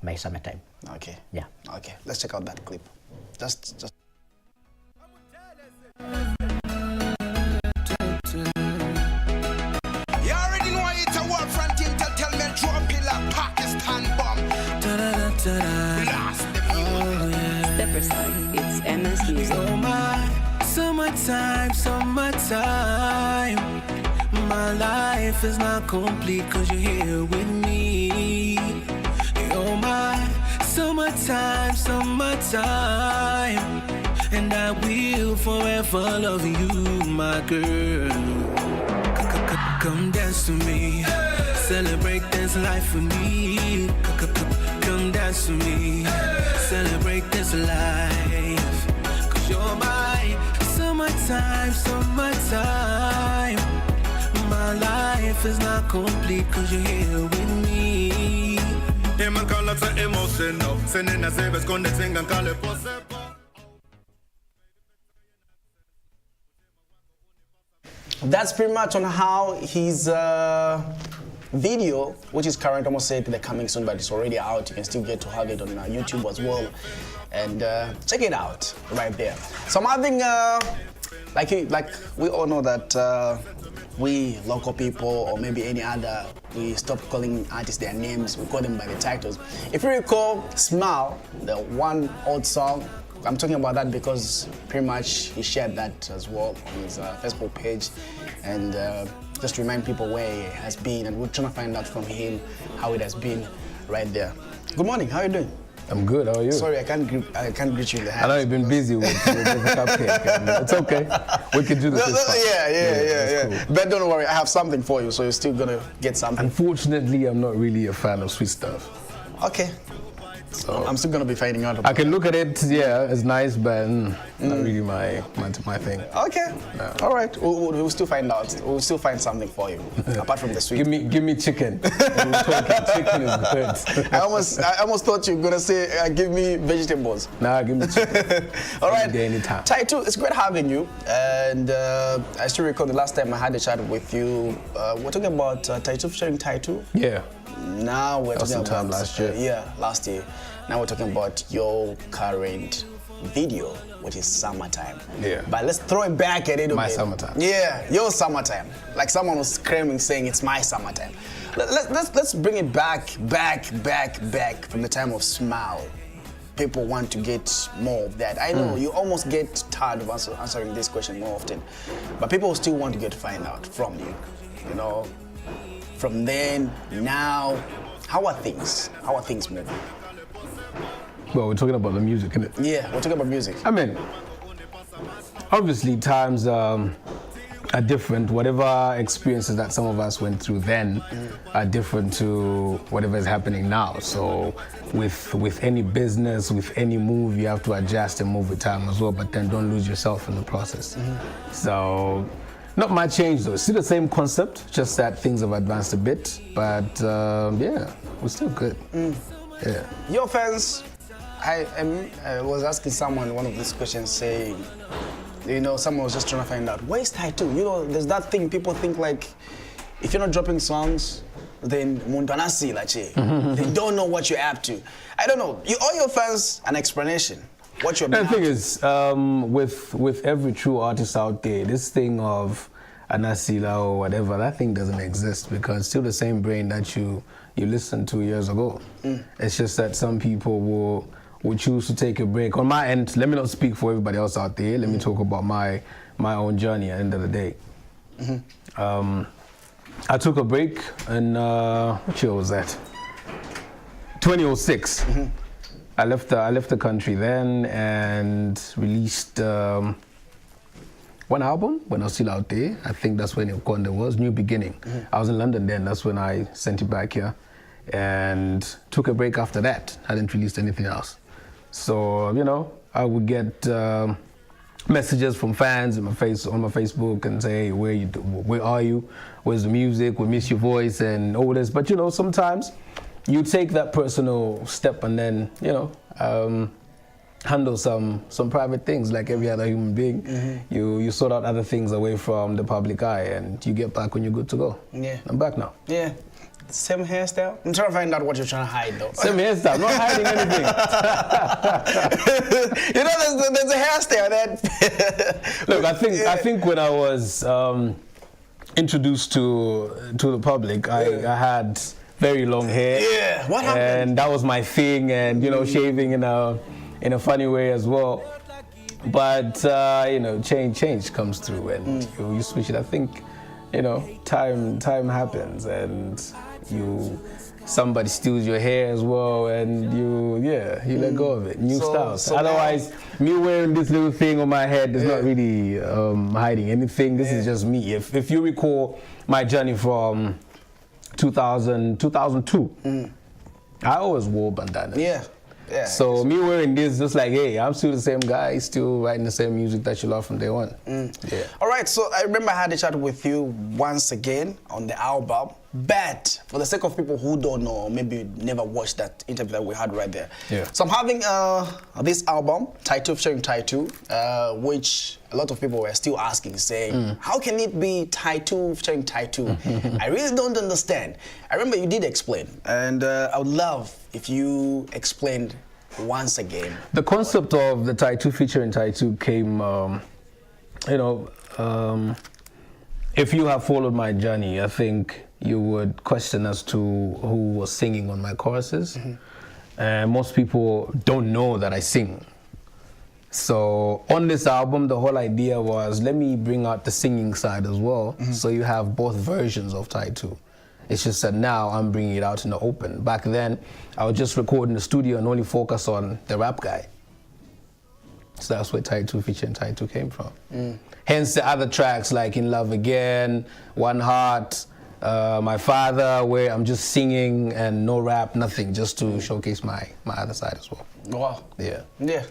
My summertime. Okay. Yeah. Okay, let's check out that clip. Just. You already know it's a war front team to tell me drop it like Pakistan bomb. Blast the music. Stepper side, it's MS Music. Oh my, summertime, summertime. My life is not complete cause you're here with me. Oh my, summertime, summertime. And I will forever love you, my girl. Come dance to me, celebrate this life with me. Come dance to me, celebrate this life. Cause you're my summertime, summertime. My life is not complete cause you're here with me. That's pretty much on how his video, which is current, almost said they're coming soon, but it's already out. You can still get to have it on YouTube as well. And check it out right there. So I'm having, like we all know that we local people or maybe any other, we stop calling artists their names, we call them by the titles. If you recall Smile, the one old song, I'm talking about that because pretty much he shared that as well on his Facebook page, and just to remind people where he has been, and we're trying to find out from him how it has been right there. Good morning, how are you doing? I'm good, how are you? Sorry, I can't greet you in the hand. I know you've been busy with the cupcake. It's okay. We can do this. Yeah. Cool. But don't worry, I have something for you, so you're still gonna get something. Unfortunately, I'm not really a fan of sweet stuff. Okay. So I'm still gonna be finding out about I can look at it, yeah, it's nice, but not really my thing. Okay. No. All right. We'll still find out. We'll still find something for you apart from the sweet. Give me chicken. We were talking, chicken is good. I almost thought you were gonna say give me vegetables. Nah, give me chicken. All right. Anytime. Taitu, it's great having you. And I still recall the last time I had a chat with you. We're talking about Taitu featuring Taitu. Yeah. Now we're talking about last year. Yeah, last year. Now we're talking about your current video, which is Summertime. Yeah. But let's throw it back a little bit. My summertime. Yeah, your summertime. Like someone was screaming, saying it's my summertime. Let's bring it back from the time of Smile. People want to get more of that. I know you almost get tired of answering this question more often, but people still want to get to find out from you. You know, from then, now, how are things? How are things moving? Well, we're talking about the music, isn't it? Yeah, we're talking about music. I mean, obviously times are different. Whatever experiences that some of us went through then are different to whatever is happening now. So with any business, with any move, you have to adjust and move with time as well, but then don't lose yourself in the process. So not much change though. Still the same concept, just that things have advanced a bit. But yeah, we're still good. Yeah. Your fans, I was asking someone one of these questions saying, you know, someone was just trying to find out, where's Taitu? You know, there's that thing people think like, if you're not dropping songs, then Mundanasi lache. They don't know what you're up to. I don't know. You owe your fans an explanation. What you're The thing is, with every true artist out there, this thing of Anasila or whatever, that thing doesn't exist because it's still the same brain that you listened to years ago. It's just that some people will choose to take a break. On my end, let me not speak for everybody else out there. Let me talk about my own journey at the end of the day. I took a break in, what year was that? 2006. I left the country then and released one album when I was still out there. I think that's when Ukonde was, New Beginning. I was in London then, that's when I sent it back here. And took a break after that. I didn't release anything else. So, you know, I would get messages from fans on my Facebook and say, hey, where are you? Where's the music? We miss your voice and all this. But, you know, sometimes you take that personal step and then, you know, handle some private things like every other human being. You sort out other things away from the public eye and you get back when you're good to go. Yeah. I'm back now. Yeah. Same hairstyle? I'm trying to find out what you're trying to hide though. Same hairstyle, not hiding anything. You know, there's a hairstyle that... Look, I think when I was introduced to the public, I had very long hair. Yeah, what happened? And that was my thing, and you know, shaving in a funny way as well. But you know, change comes through, and you switch it. I think, you know, time happens, and somebody steals your hair as well, and you let go of it. New styles. So otherwise, me wearing this little thing on my head is not really hiding anything. This is just me. If you recall my journey from 2002, I always wore bandana. Yeah. So me wearing this, just like, hey, I'm still the same guy, still writing the same music that you love from day one. Yeah. All right, so I remember I had a chat with you once again on the album, but for the sake of people who don't know, or maybe never watched that interview that we had right there. Yeah. So I'm having this album, Taitu featuring Taitu, which a lot of people were still asking, saying, how can it be Taitu featuring Taitu? I really don't understand. I remember you did explain, and I would love if you explained once again. The concept of the Taitu featuring Taitu came, if you have followed my journey, I think you would question as to who was singing on my choruses. Most people don't know that I sing. So on this album, the whole idea was, let me bring out the singing side as well, so you have both versions of Taito. It's just that now I'm bringing it out in the open. Back then, I would just record in the studio and only focus on the rap guy. So that's where Taito featuring Taito came from. Hence the other tracks like In Love Again, One Heart, My Father, where I'm just singing and no rap, nothing, just to showcase my other side as well. Wow. Yeah. Yeah.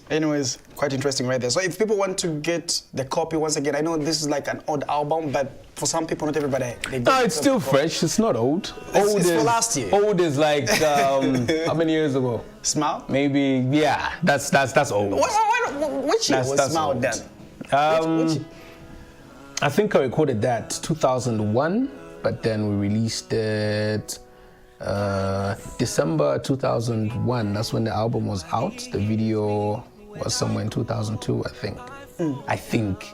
Anyways, quite interesting right there. So if people want to get the copy, once again, I know this is like an old album, but for some people, not everybody. No, it's still fresh. It's not old. It's for last year. Old is like how many years ago? Smile? Maybe, yeah. That's old. Which year was Smile old. done? Which I think I recorded that 2001, but then we released it December 2001. That's when the album was out. The video was somewhere in 2002, I think. I think.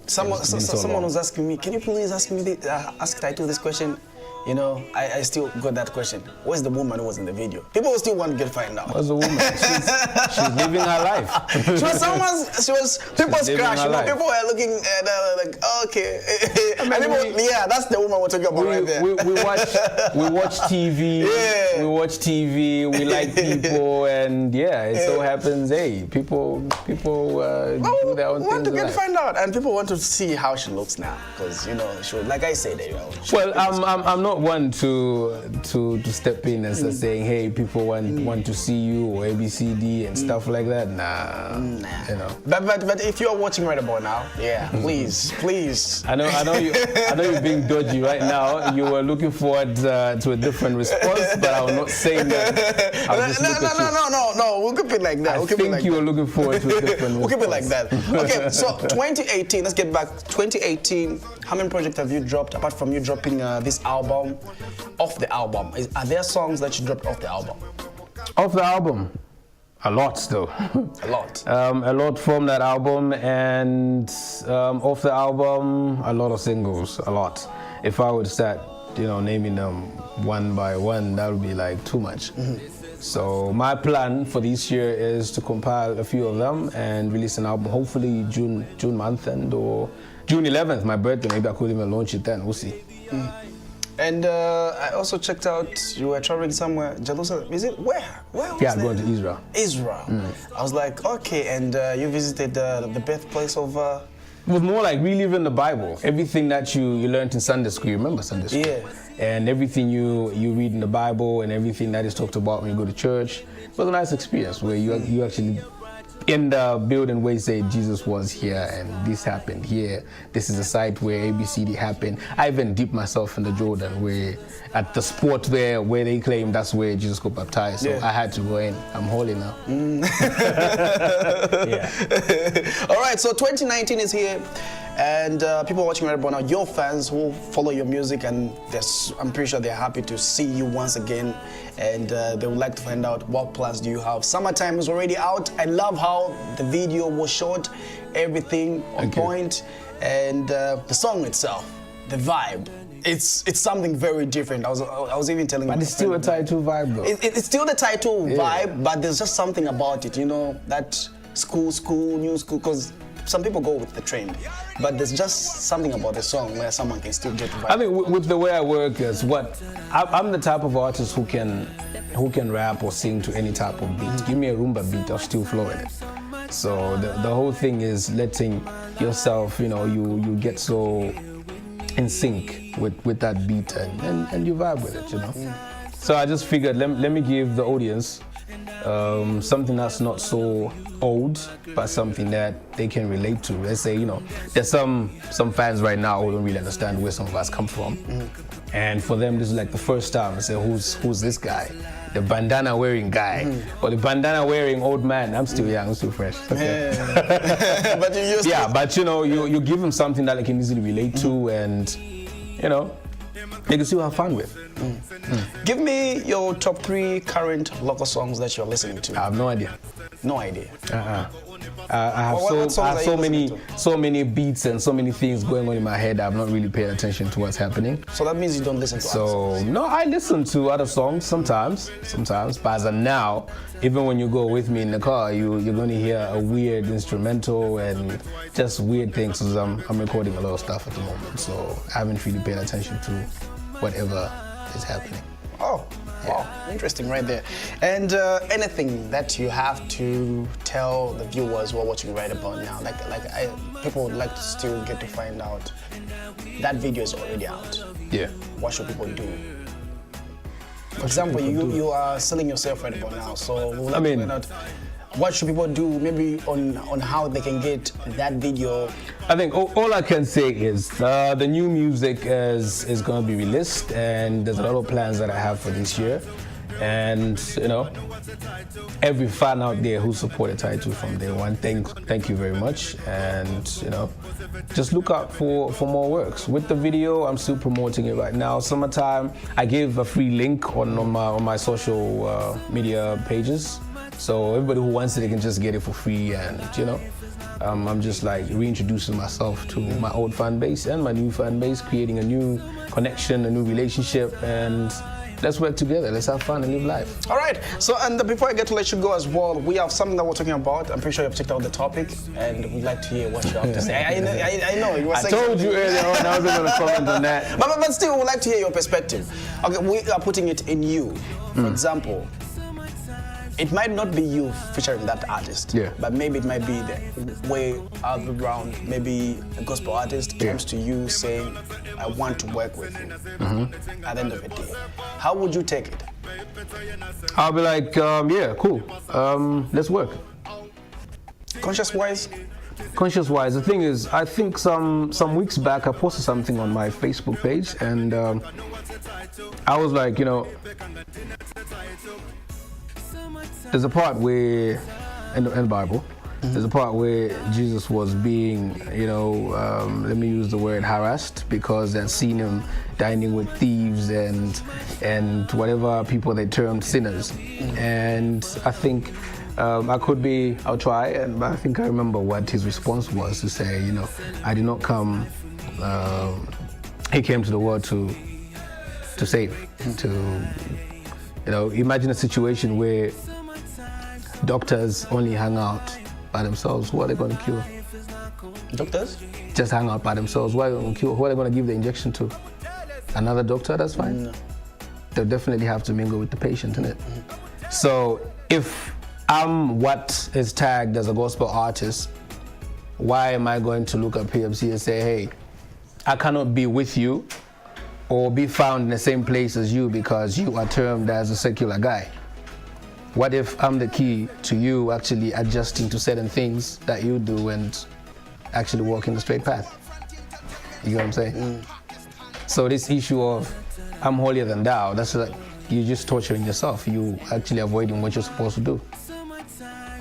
Someone was asking me, can you please ask Taito this question? You know, I still got that question. Where's the woman who was in the video? People still want to find out. Where's the woman? She's living her life. She was people's crush. You know, people were looking at her like, okay. Yeah, that's the woman we're talking about right there. We watch TV. Yeah. We watch TV. We like people, and yeah, it so happens. Hey, people do their own want things. to find out, and people want to see how she looks now, because you know, like I said, you know. Well, I'm not one to step in and start saying, hey, people want to see you or ABCD and stuff like that. Nah. You know. But if you're watching right about now, yeah, please. I know you're being dodgy right now. You were looking forward to a different response, but I will not say that. I'll just look at you. No. We'll keep it like that. I think you were looking forward to a different response. We'll keep it like that. Okay, so 2018. Let's get back. 2018. How many projects have you dropped apart from you dropping this album? Off the album, are there songs that you dropped off the album? Off the album, a lot still. A lot. A lot from that album, and off the album, a lot of singles. A lot. If I would start, naming them one by one, that would be like too much. So my plan for this year is to compile a few of them and release an album. Hopefully June month end or June 11th, my birthday. Maybe I could even launch it then. We'll see. And I also checked out you were traveling somewhere, Jerusalem. Is it where? Yeah, I'm going to Israel. Israel. I was like, okay, and you visited the birthplace of. It was more like reliving the Bible. Everything that you learned in Sunday school. You remember Sunday school? Yeah. And everything you read in the Bible and everything that is talked about when you go to church. It was a nice experience where you actually in the building where you say Jesus was here and this happened here. This is a site where ABCD happened. I even dipped myself in the Jordan where at the spot where they claim that's where Jesus got baptized. So I had to go in. I'm holy now. Yeah. All right, so 2019 is here. And people watching right now, your fans who follow your music, and I'm pretty sure they're happy to see you once again, and they would like to find out what plans do you have. Summertime is already out. I love how the video was shot, everything on point, and the song itself, the vibe. It's something very different. I was even telling. But it's still a Taito vibe though. It's still the Taito vibe, but there's just something about it, that school, new school, because some people go with the trend, but there's just something about the song where someone can still get vibe. I think with the way I work is I'm the type of artist who can rap or sing to any type of beat. Give me a rumba beat, I'll still flow in it. So the whole thing is letting yourself, you get so in sync with that beat and you vibe with it, So I just figured let me give the audience something that's not so old, but something that they can relate to. Let's say, there's some fans right now who don't really understand where some of us come from. And for them, this is like the first time they say, who's this guy? The bandana wearing guy, or the bandana wearing old man. I'm still young, I'm still fresh. Okay. But you give them something that they can easily relate to, and they can still have fun with. Give me your top 3 current local songs that you're listening to. I have no idea. No idea. I have What songs are you listening so many beats and so many things going on in my head. I've not really paid attention to what's happening. So that means you don't listen to other songs. No, I listen to other songs sometimes. But as of now, even when you go with me in the car, you're going to hear a weird instrumental and just weird things. Because I'm recording a lot of stuff at the moment, so I haven't really paid attention to whatever is happening. Oh, wow, interesting right there. And anything that you have to tell the viewers who are watching right about now, people would like to still get to find out that video is already out. Yeah. What should people do? For example, you are selling yourself right about now, so we would like to find out what should people do, maybe on how they can get that video. I think all I can say is the new music is going to be released, and there's a lot of plans that I have for this year. And every fan out there who supported Title from day one, thank you very much. And just look out for more works. With the video, I'm still promoting it right now. Summertime, I gave a free link on my social media pages. So everybody who wants it, they can just get it for free, and I'm just like reintroducing myself to my old fan base and my new fan base, creating a new connection, a new relationship, and let's work together. Let's have fun and live life. All right. So, and before I get to let you go as well, we have something that we're talking about. I'm pretty sure you've checked out the topic, and we'd like to hear what you have to say. I know you were saying. I told you earlier on I wasn't going to comment on that. But still, we'd like to hear your perspective. Okay, we are putting it in you. For example, it might not be you featuring that artist, but maybe it might be the way around. Maybe a gospel artist comes to you saying, I want to work with you. At the end of the day, how would you take it? I'll be like, yeah, cool. Let's work. Conscious-wise? Conscious-wise, the thing is, I think some weeks back I posted something on my Facebook page, and I was like, there's a part where, in the Bible, there's a part where Jesus was being, let me use the word harassed, because they'd seen him dining with thieves and whatever people they termed sinners. And I think I'll try, and I think I remember what his response was, to say, I did not come, he came to the world to save, imagine a situation where doctors only hang out by themselves. Who are they going to cure? Doctors? Just hang out by themselves. Who are they going to cure? Who are they going to give the injection to? Another doctor? That's fine. No. They'll definitely have to mingle with the patient, innit? So if I'm what is tagged as a gospel artist, why am I going to look at PMC and say, hey, I cannot be with you or be found in the same place as you because you are termed as a secular guy? What if I'm the key to you actually adjusting to certain things that you do and actually walking the straight path? You know what I'm saying? So this issue of I'm holier than thou, that's like you're just torturing yourself. You actually avoiding what you're supposed to do.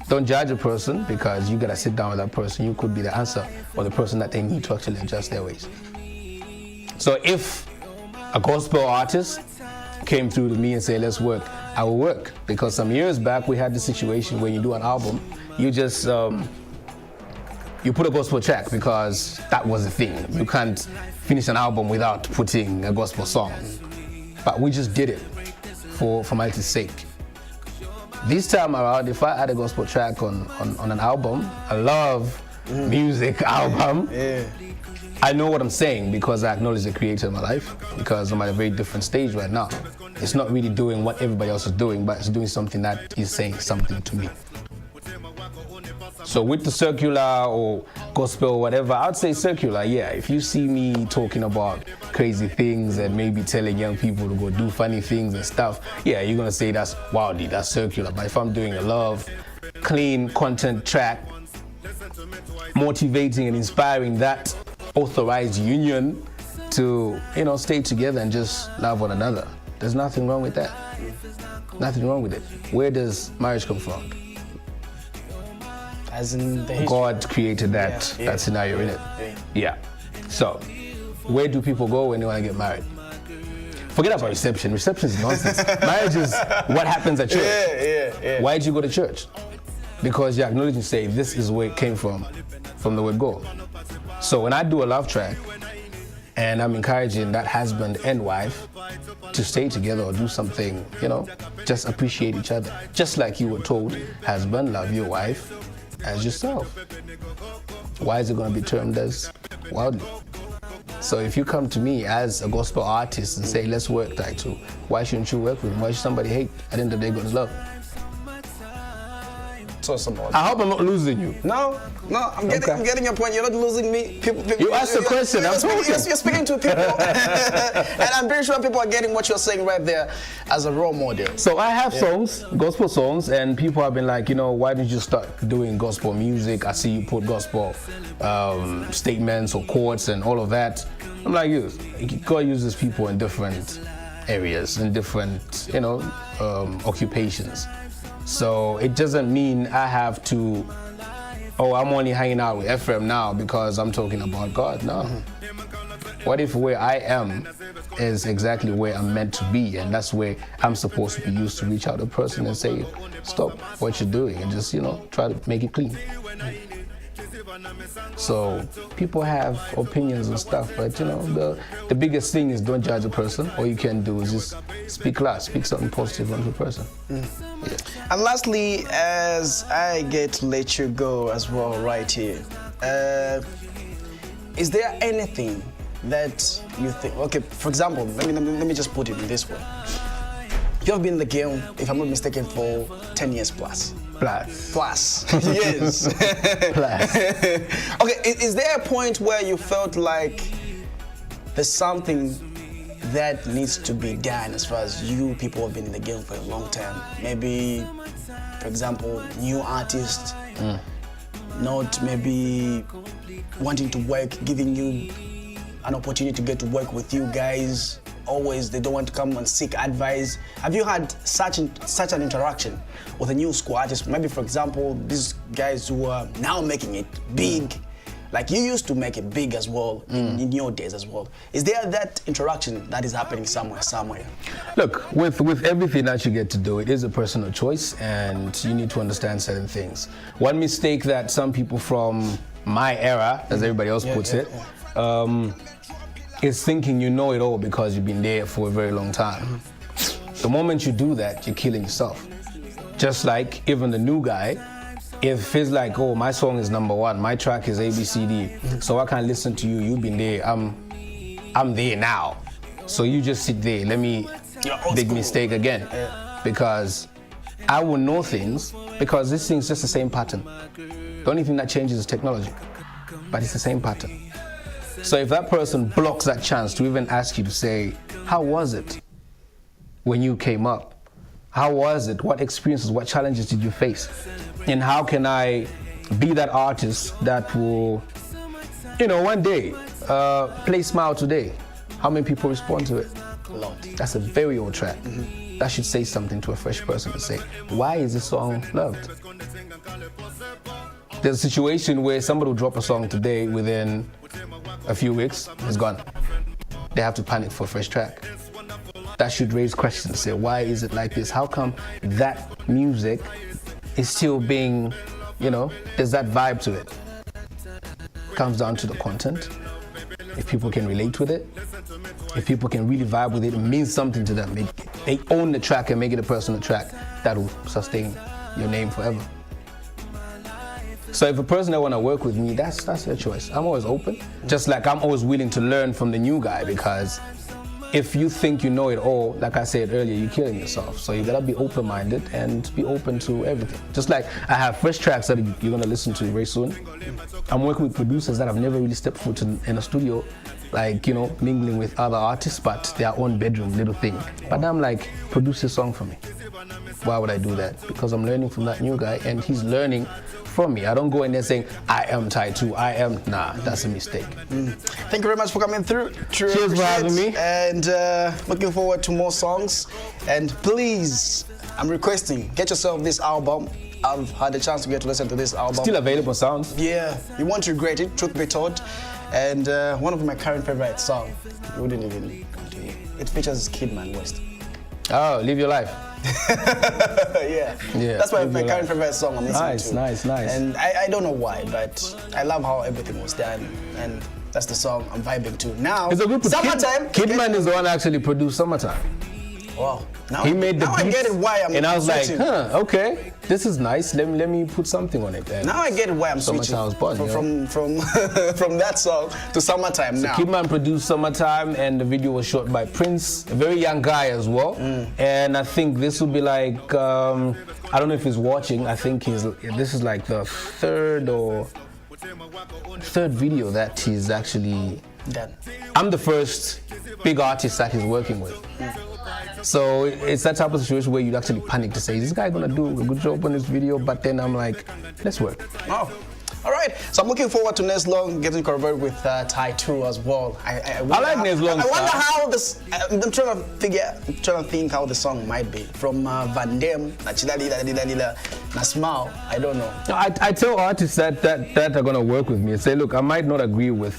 Don't judge a person because you gotta sit down with that person. You could be the answer or the person that they need to actually adjust their ways. So if a gospel artist came through to me and said, let's work, I will work. Because some years back we had the situation where you do an album, you just you put a gospel track because that was the thing. You can't finish an album without putting a gospel song. But we just did it for formality's sake. This time around, if I add a gospel track on an album, a love music album, I know what I'm saying because I acknowledge the creator in my life, because I'm at a very different stage right now. It's not really doing what everybody else is doing, but it's doing something that is saying something to me. So with the circular or gospel or whatever, I'd say circular, yeah. If you see me talking about crazy things and maybe telling young people to go do funny things and stuff, yeah, you're gonna say that's wildly, that's circular. But if I'm doing a love, clean content track, motivating and inspiring that authorized union to, stay together and just love one another, there's nothing wrong with that. Nothing wrong with it. Where does marriage come from? As in the history. God created that scenario, innit? Yeah. So, where do people go when they want to get married? Forget about reception. Reception is nonsense. Marriage is what happens at church. Yeah. Why did you go to church? because you're acknowledging, say, this is where it came from the word go. So when I do a love track, and I'm encouraging that husband and wife to stay together or do something, you know, just appreciate each other. Just like you were told, husband, love your wife as yourself. Why is it going to be termed as worldly? So if you come to me as a gospel artist and say, let's work, Taito, why shouldn't you work with him? Why should somebody hate? At the end of the day, God's love. I hope I'm not losing you. No, I'm getting your point. You're not losing me. People you asked the question. I'm talking. You're speaking to people, and I'm pretty sure people are getting what you're saying right there as a role model. So I have songs, gospel songs, and people have been like, you know, why didn't you start doing gospel music? I see you put gospel statements or quotes and all of that. I'm like, God uses people in different areas, in different, you know, occupations. So it doesn't mean I have to, I'm only hanging out with Ephraim now because I'm talking about God. No. What if where I am is exactly where I'm meant to be, and that's where I'm supposed to be used to reach out to a person and say, stop what you're doing and just, you know, try to make it clean. So people have opinions and stuff, but you know, the biggest thing is don't judge a person. All you can do is just speak loud, speak something positive on the person. Yeah. And lastly, as I get to let you go as well right here, is there anything that you think, okay, for example, let me just put it in this way. You have been in the game, if I'm not mistaken, for 10 years plus. Plus. Yes. Plus. Okay, is there a point where you felt like there's something that needs to be done as far as you people have been in the game for a long time? Maybe, for example, new artists, not maybe wanting to work, giving you an opportunity to get to work with you guys. Always, they don't want to come and seek advice. Have you had such an interaction with a new school artist? Maybe, for example, these guys who are now making it big, like you used to make it big as well in your days as well. Is there that interaction that is happening somewhere? Look, with everything that you get to do, it is a personal choice, and you need to understand certain things. One mistake that some people from my era, as everybody else puts it, is thinking you know it all because you've been there for a very long time. The moment you do that, you're killing yourself. Just like even the new guy, if it's like, oh, my song is number one, my track is ABCD, so I can't listen to you, you've been there, I'm there now. So you just sit there, let me big mistake again. Because I will know things, because this thing's just the same pattern. The only thing that changes is technology, but it's the same pattern. So if that person blocks that chance to even ask you to say, how was it when you came up? How was it? What experiences, what challenges did you face? And how can I be that artist that will, you know, one day play Smile Today? How many people respond to it? A lot. That's a very old track. That should say something to a fresh person to say, why is this song loved? There's a situation where somebody will drop a song today, within a few weeks, it's gone. They have to panic for a fresh track. That should raise questions, say, why is it like this? How come that music is still being, you know, there's that vibe to it? Comes down to the content. If people can relate with it, if people can really vibe with it, it means something to them. They own the track and make it a personal track that will sustain your name forever. So if a person that want to work with me, that's their choice. I'm always open. Just like I'm always willing to learn from the new guy, because if you think you know it all, like I said earlier, you're killing yourself. So you gotta be open-minded and be open to everything. Just like I have fresh tracks that you're gonna listen to very soon. I'm working with producers that have never really stepped foot in a studio, like, you know, mingling with other artists, but their own bedroom little thing. But I'm like, produce a song for me. Why would I do that? Because I'm learning from that new guy, and he's learning from me. I don't go in there saying, I am Taito, nah, that's a mistake. Thank you very much for coming through. Cheers for having me. And looking forward to more songs. And please, I'm requesting, get yourself this album. I've had a chance to get to listen to this album. Still available sounds? Yeah, you won't regret it, truth be told. And one of my current favorite songs, you wouldn't even continue. It features Kidman West. Oh, Live Your Life. Yeah. That's my current favorite song I'm listening to. Nice. And I don't know why, but I love how everything was done, and that's the song I'm vibing to. Now, It's a group of Summertime. Kidman is the one that actually produced Summertime. Wow. Now, He made the now beats, I get it why I'm and I was switching. like, okay, this is nice. Let me put something on it. And Now I get why I'm switching Summertime was born, from that song to Summertime now. Kidman produced Summertime, and the video was shot by Prince, a very young guy as well. And I think this will be like, I don't know if he's watching. I think this is like the third video that he's actually Done. I'm the first big artist that he's working with. So it's that type of situation where you'd actually panic to say, is this guy gonna do a good job on this video? But then I'm like, let's work. Oh. All right, so I'm looking forward to Nes Long getting collaborated with Tai 2 as well. I like Nes Long. I wonder how this. I'm trying to think how the song might be from Van Damme, na Smile. I don't know. I tell artists that are gonna work with me and say, look, I might not agree with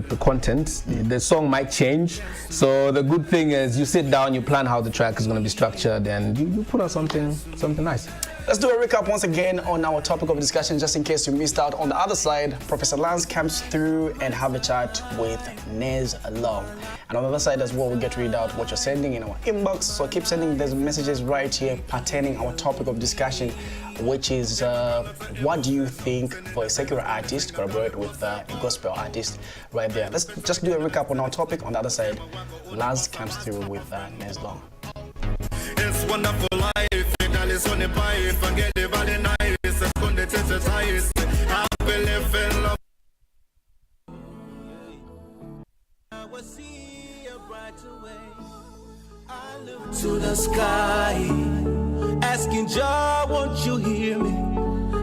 the content. The song might change. So the good thing is you sit down, you plan how the track is gonna be structured, and you put out something nice. Let's do a recap once again on our topic of discussion, just in case you missed out. On the other side, Professor Lance comes through and have a chat with Nes Long. And on the other side as well, we get to read out what you're sending in our inbox. So keep sending those messages right here pertaining our topic of discussion, which is what do you think for a secular artist collaborate with a gospel artist right there. Let's just do a recap on our topic. On the other side, Lance comes through with Nes Long. It's wonderful life. It's on the pipe and get the body nice. It's going to taste the ties. I believe in love. I will see a brighter way. I look to the sky, asking Jah, won't you hear me?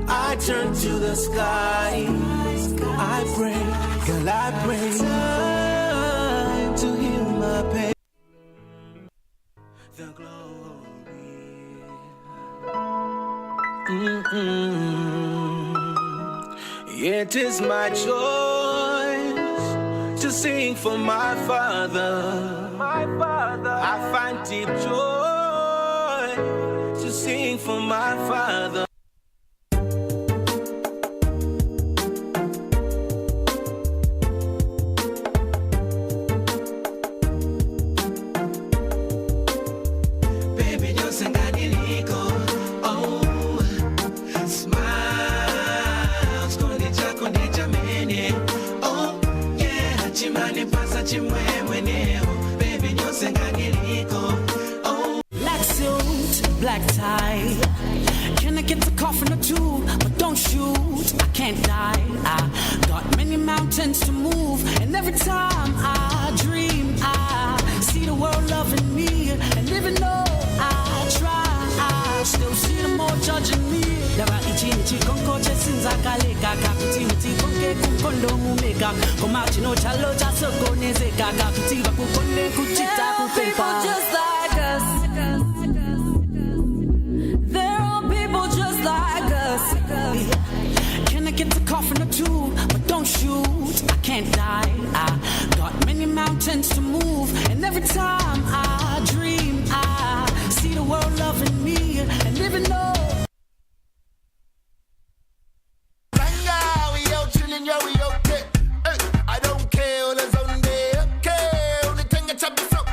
I turn to the sky. I pray, girl, I pray. Time to heal my pain. The glory. It is my choice to sing for my Father. I find deep joy to sing for my Father. Black tie. Can I get a coffin or two? But don't shoot, I can't die. I got many mountains to move, and every time I dream, I see the world loving me. And even though I try, I still see them all judging me. Dava ichi konko chesinza kaleka kakuti miti konke kukondo mumeka komachi no chalo chaso koneze kaka kutiva kukonde kuchita kupepa. Just like us. Can I get a coffin or two? But don't shoot, I can't die. I got many mountains to move, and every time I dream, I see the world loving me. And even though I don't care all the on there. Okay, only thing I chop is up,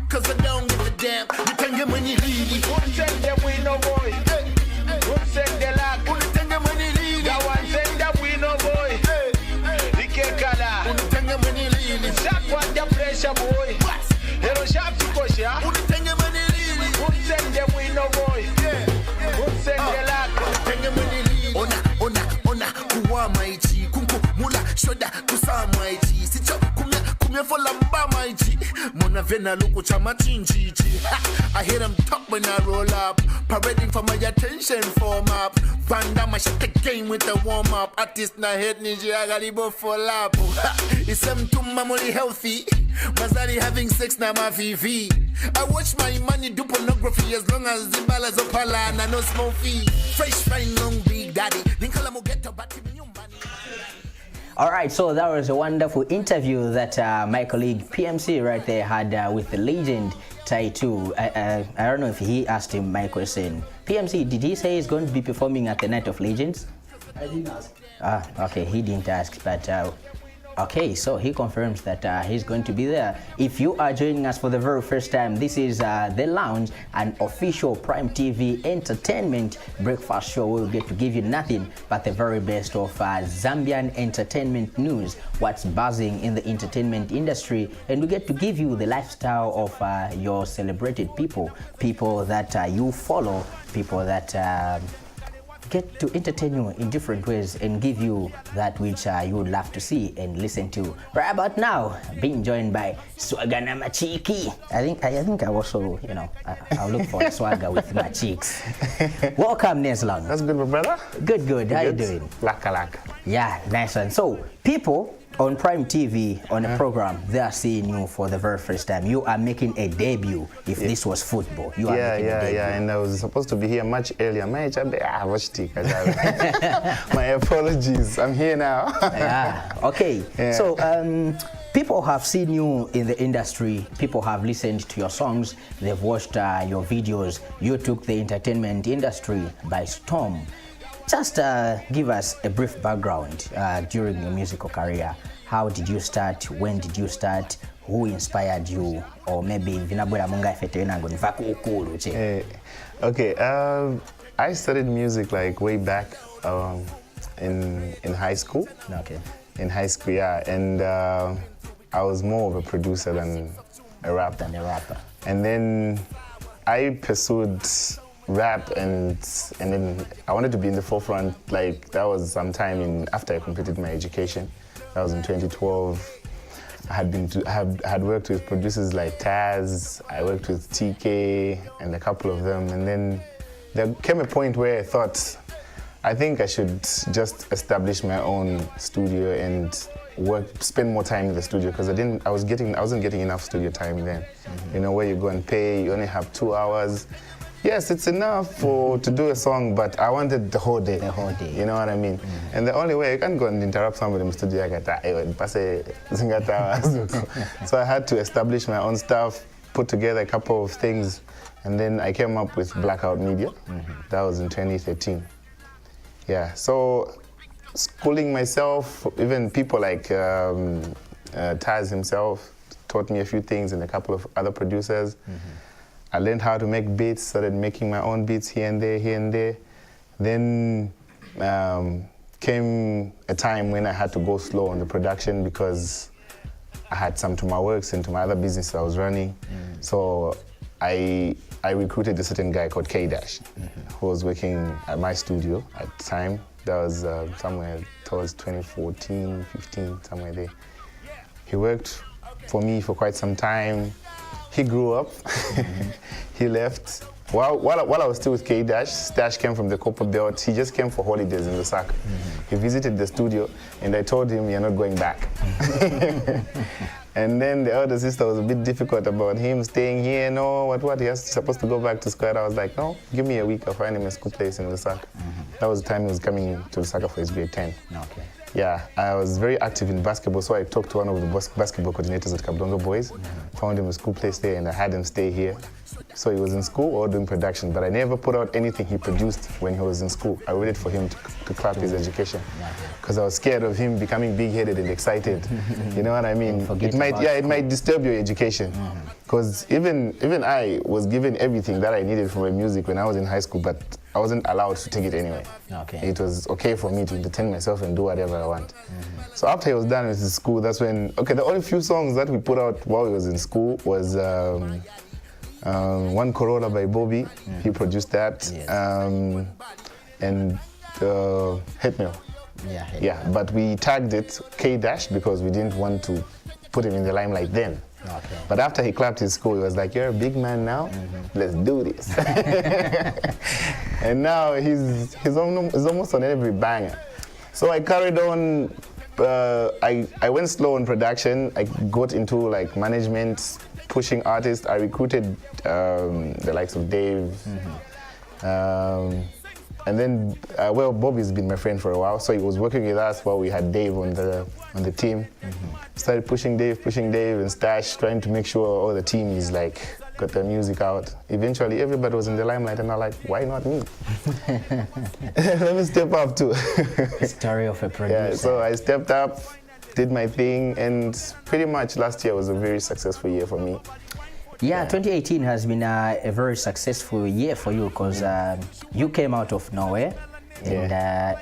cause I don't give a damn. You can get money, really. Who said that we no boy? Who said that lack? Who think that money, really? That one said that we no boy. The Kekala. Who think that money, really? Shaq what the pressure, boy. Hero sharp to push, yeah. Who think that money, really? Who said that we no boy? Who said that lack? Who think that money, really? Ona, kuwa maichi. Kunku, mula, shoda, kusa maichi. Sicho, kumya for lamba maichi. Mona vena luku chama chinchichi. I hear them talk when I roll up. Parading for my attention form up. Banda my shut the game with the warm up. Artist na head ninja galibo for lap. It's them too mamoli healthy. Mazari having sex na ma VV. I watch my money do pornography as long as the ballas of pala na no small fee. Fresh fine long big daddy. Ninkala mo get to bati nyumbani. All right, so that was a wonderful interview that my colleague PMC right there had with the legend Tai2. I don't know if he asked him my question. PMC, did he say he's going to be performing at the Night of Legends? I didn't ask. Okay, he didn't ask, but okay, so he confirms that he's going to be there. If you are joining us for the very first time, this is The Lounge, an official Prime TV entertainment breakfast show. We'll get to give you nothing but the very best of Zambian entertainment news, what's buzzing in the entertainment industry, and we get to give you the lifestyle of your celebrated people that you follow, people that get to entertain you in different ways and give you that which you would love to see and listen to. Right about now, being joined by Swagana Machiki. I think I also, I'll look for a swagger with my cheeks. Welcome, Neslang. That's good, my brother. Good. How you doing? Laka. Yeah, nice one. So, people on Prime TV, on a program, they are seeing you for the very first time. You are making a debut. If this was football, you are making a debut. And I was supposed to be here much earlier. My apologies. I'm here now. Okay. Yeah. So, people have seen you in the industry. People have listened to your songs. They've watched your videos. You took the entertainment industry by storm. Just give us a brief background during your musical career. How did you start? When did you start? Who inspired you? Or maybe I studied music like way back in high school. Okay. In high school, yeah, and I was more of a producer than a rapper. And then I pursued rap and then I wanted to be in the forefront. Like that was sometime after I completed my education. That was in 2012. I had worked with producers like Taz. I worked with TK and a couple of them, and then there came a point where I thought I think I should just establish my own studio and spend more time in the studio, because I wasn't getting enough studio time then. Where you go and pay, you only have 2 hours. Yes, it's enough to do a song, but I wanted the whole day. You know what I mean? And the only way, you can't go and interrupt somebody in the studio. So I had to establish my own stuff, put together a couple of things, and then I came up with Blackout Media. That was in 2013. Yeah, so schooling myself, even people like Taz himself taught me a few things, and a couple of other producers. I learned how to make beats, started making my own beats here and there. Then came a time when I had to go slow on the production because I had some to my works and to my other business I was running. So I recruited a certain guy called K-Dash, who was working at my studio at the time. That was somewhere towards 2014, 15, somewhere there. He worked for me for quite some time. He grew up, he left. While I was still with K-Dash, Stash came from the Copper Belt. He just came for holidays in Lusaka. He visited the studio, and I told him, you're not going back. And then the elder sister was a bit difficult about him staying here. No, what? He was supposed to go back to school. I was like, no, give me a week. I'll find him a school place in Lusaka. That was the time he was coming to Lusaka for his grade 10. Okay. Yeah, I was very active in basketball, so I talked to one of the basketball coordinators at Kabdongo Boys, found him a school place there, and I had him stay here. So he was in school or doing production, but I never put out anything he produced when he was in school. I waited for him to clap his education, because I was scared of him becoming big-headed and excited. You know what I mean? It might disturb your education, because even I was given everything that I needed for my music when I was in high school, but I wasn't allowed to take it anyway. Okay. It was okay for me to entertain myself and do whatever I want. So after he was done with his school, that's when, the only few songs that we put out while he was in school was One Corolla by Bobby. He produced that. Yes. And Hitmail. Yeah, but we tagged it K-Dash because we didn't want to put him in the limelight then. Okay. But after he clapped his school, he was like, you're a big man now, let's do this. And now he's almost on every banger. So I carried on, I went slow in production. I got into like management, pushing artists. I recruited the likes of Dave, And then, well, Bobby's been my friend for a while, so he was working with us while we had Dave on the team. Started pushing Dave, and Stash, trying to make sure all the team is like got their music out. Eventually, everybody was in the limelight, and I'm like, why not me? Let me step up too. Story of a producer. Yeah, so I stepped up, did my thing, and pretty much last year was a very successful year for me. Yeah, 2018 has been a very successful year for you because you came out of nowhere and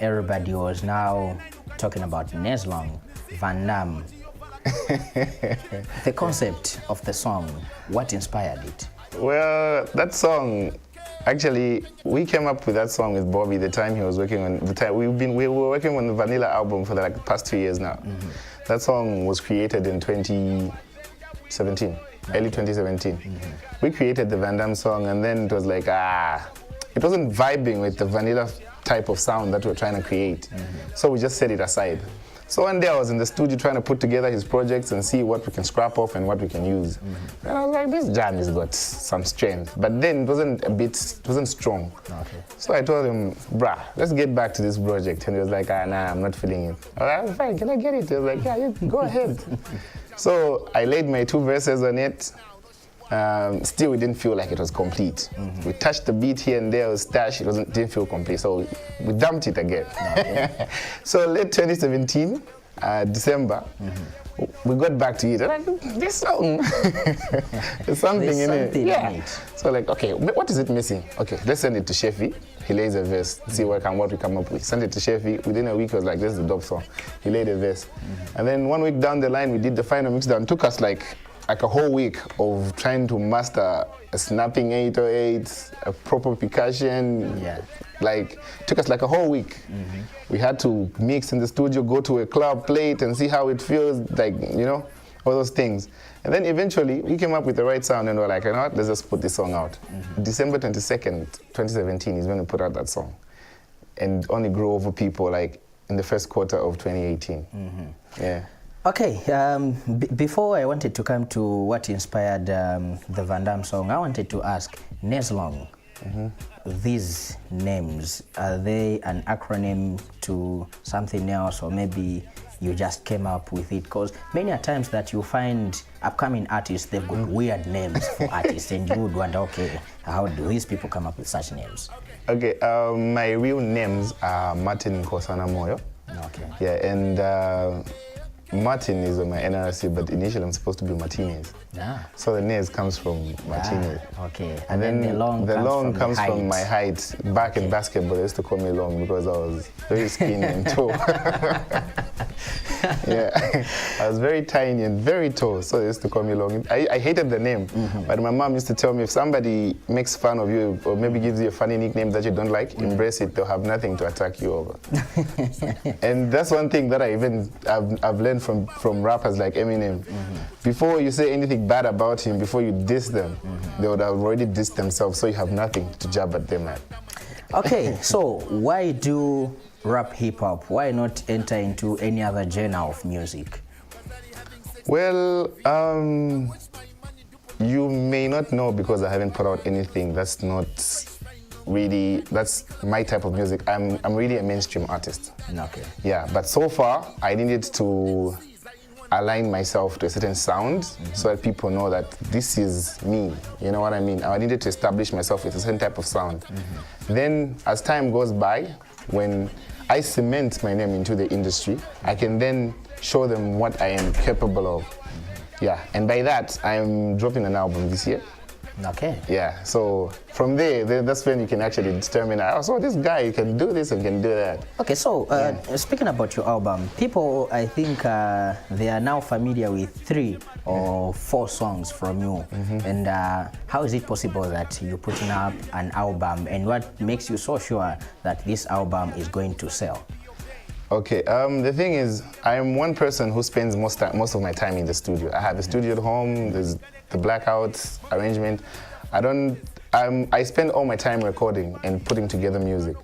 everybody was now talking about Neslong, Van Damme. The concept of the song, what inspired it? Well, that song, actually, we came up with that song with Bobby the time he was working on the time we were working on the Vanilla album for the past 2 years now. That song was created in 2017. Early 2017. We created the Van Damme song, and then it was like, it wasn't vibing with the vanilla type of sound that we're trying to create. So we just set it aside. So one day I was in the studio trying to put together his projects and see what we can scrap off and what we can use. And I was like, this jam has got some strength. But then it wasn't strong. Okay. So I told him, bruh, let's get back to this project. And he was like, nah, I'm not feeling it. I was like, fine, can I get it? He was like, yeah, you go ahead. So I laid my 2 verses on it. Still, it didn't feel like it was complete. We touched the beat here and there with Stash, it didn't feel complete. So we dumped it again. So late 2017, December, we got back to it. Like, this song, there's something in it. So like, okay, what is it missing? Okay, let's send it to Sheffy. He lays a verse, see what we come up with. Send it to Sheffy. Within a week, it was like, this is the dope song. He laid a verse. And then 1 week down the line, we did the final mix down. It took us like a whole week of trying to master a snapping 808, a proper percussion. Like, it took us like a whole week. We had to mix in the studio, go to a club, play it, and see how it feels, like, you know, all those things. And then eventually, we came up with the right sound, and we're like, you know what, let's just put this song out. December 22nd, 2017 is when we put out that song. And only grew over people, like, in the first quarter of 2018. Yeah. Okay, before I wanted to come to what inspired the Van Damme song, I wanted to ask, Neslong, these names, are they an acronym to something else, or maybe you just came up with it? Because many a times that you find upcoming artists, they've got weird names for artists, and you would wonder, okay, how do these people come up with such names? Okay, my real names are Martin Nkosana Moyo. Okay. Yeah, and Martin is on my NRC, but initially I'm supposed to be Martinez. So the Nez comes from Martinez. Okay. And then the long comes from my height. Back in basketball, they used to call me long because I was very skinny and tall. Yeah, I was very tiny and very tall, so they used to call me long. I hated the name, but my mom used to tell me if somebody makes fun of you or maybe gives you a funny nickname that you don't like, embrace it, they'll have nothing to attack you over. And that's one thing that I've learned from rappers like Eminem. Before you say anything bad about him, before you diss them, they would have already dissed themselves, so you have nothing to jab at them at. Okay, so why do rap hip-hop? Why not enter into any other genre of music? Well, you may not know because I haven't put out anything that's not really, that's my type of music. I'm really a mainstream artist. Okay. Yeah, but so far I needed to align myself to a certain sound so that people know that this is me, you know what I mean? I needed to establish myself with a certain type of sound. Then as time goes by, when I cement my name into the industry, I can then show them what I am capable of. Yeah, and by that, I'm dropping an album this year. Okay. Yeah, so from there, that's when you can actually determine, oh, so this guy can do this and can do that. Okay, so speaking about your album, people, I think they are now familiar with 3 or 4 songs from you. And how is it possible that you're putting up an album, and what makes you so sure that this album is going to sell? Okay, the thing is, I'm one person who spends most of my time in the studio. I have a studio at home, there's the blackout arrangement. I spend all my time recording and putting together music.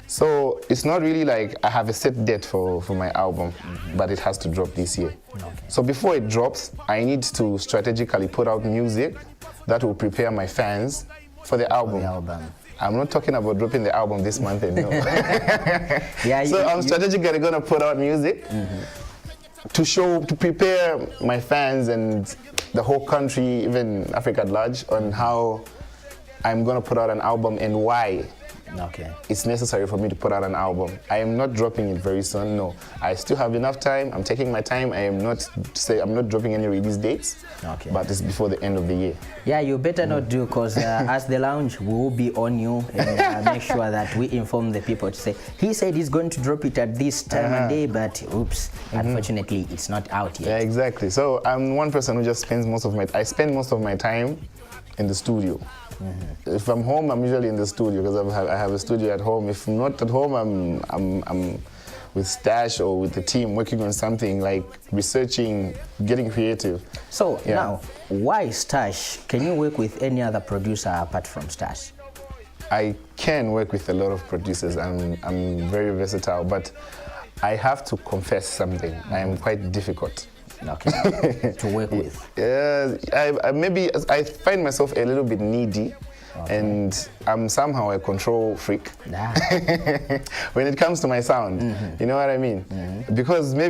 So it's not really like I have a set date for my album, but it has to drop this year. So before it drops, I need to strategically put out music that will prepare my fans for the album. I'm not talking about dropping the album this month, no. Yeah, so I'm strategically gonna put out music to prepare my fans and the whole country, even Africa at large, on how I'm gonna put out an album and why it's necessary for me to put out an album. I am not dropping it very soon, no. I still have enough time. I'm taking my time. I'm not dropping any release dates, but it's before the end of the year. Yeah, you better not do, because as the lounge, we will be on you and make sure that we inform the people to say, he said he's going to drop it at this time and day, but oops, unfortunately, it's not out yet. Yeah, exactly. So I'm one person who just spends I spend most of my time in the studio. If I'm home, I'm usually in the studio because I have a studio at home. If I'm not at home, I'm with Stash or with the team working on something like researching, getting creative. So now, why Stash? Can you work with any other producer apart from Stash? I can work with a lot of producers. I'm very versatile, but I have to confess something. I am quite difficult. To work with. Maybe I find myself a little bit needy, and I'm somehow a control freak when it comes to my sound. You know what I mean? Because I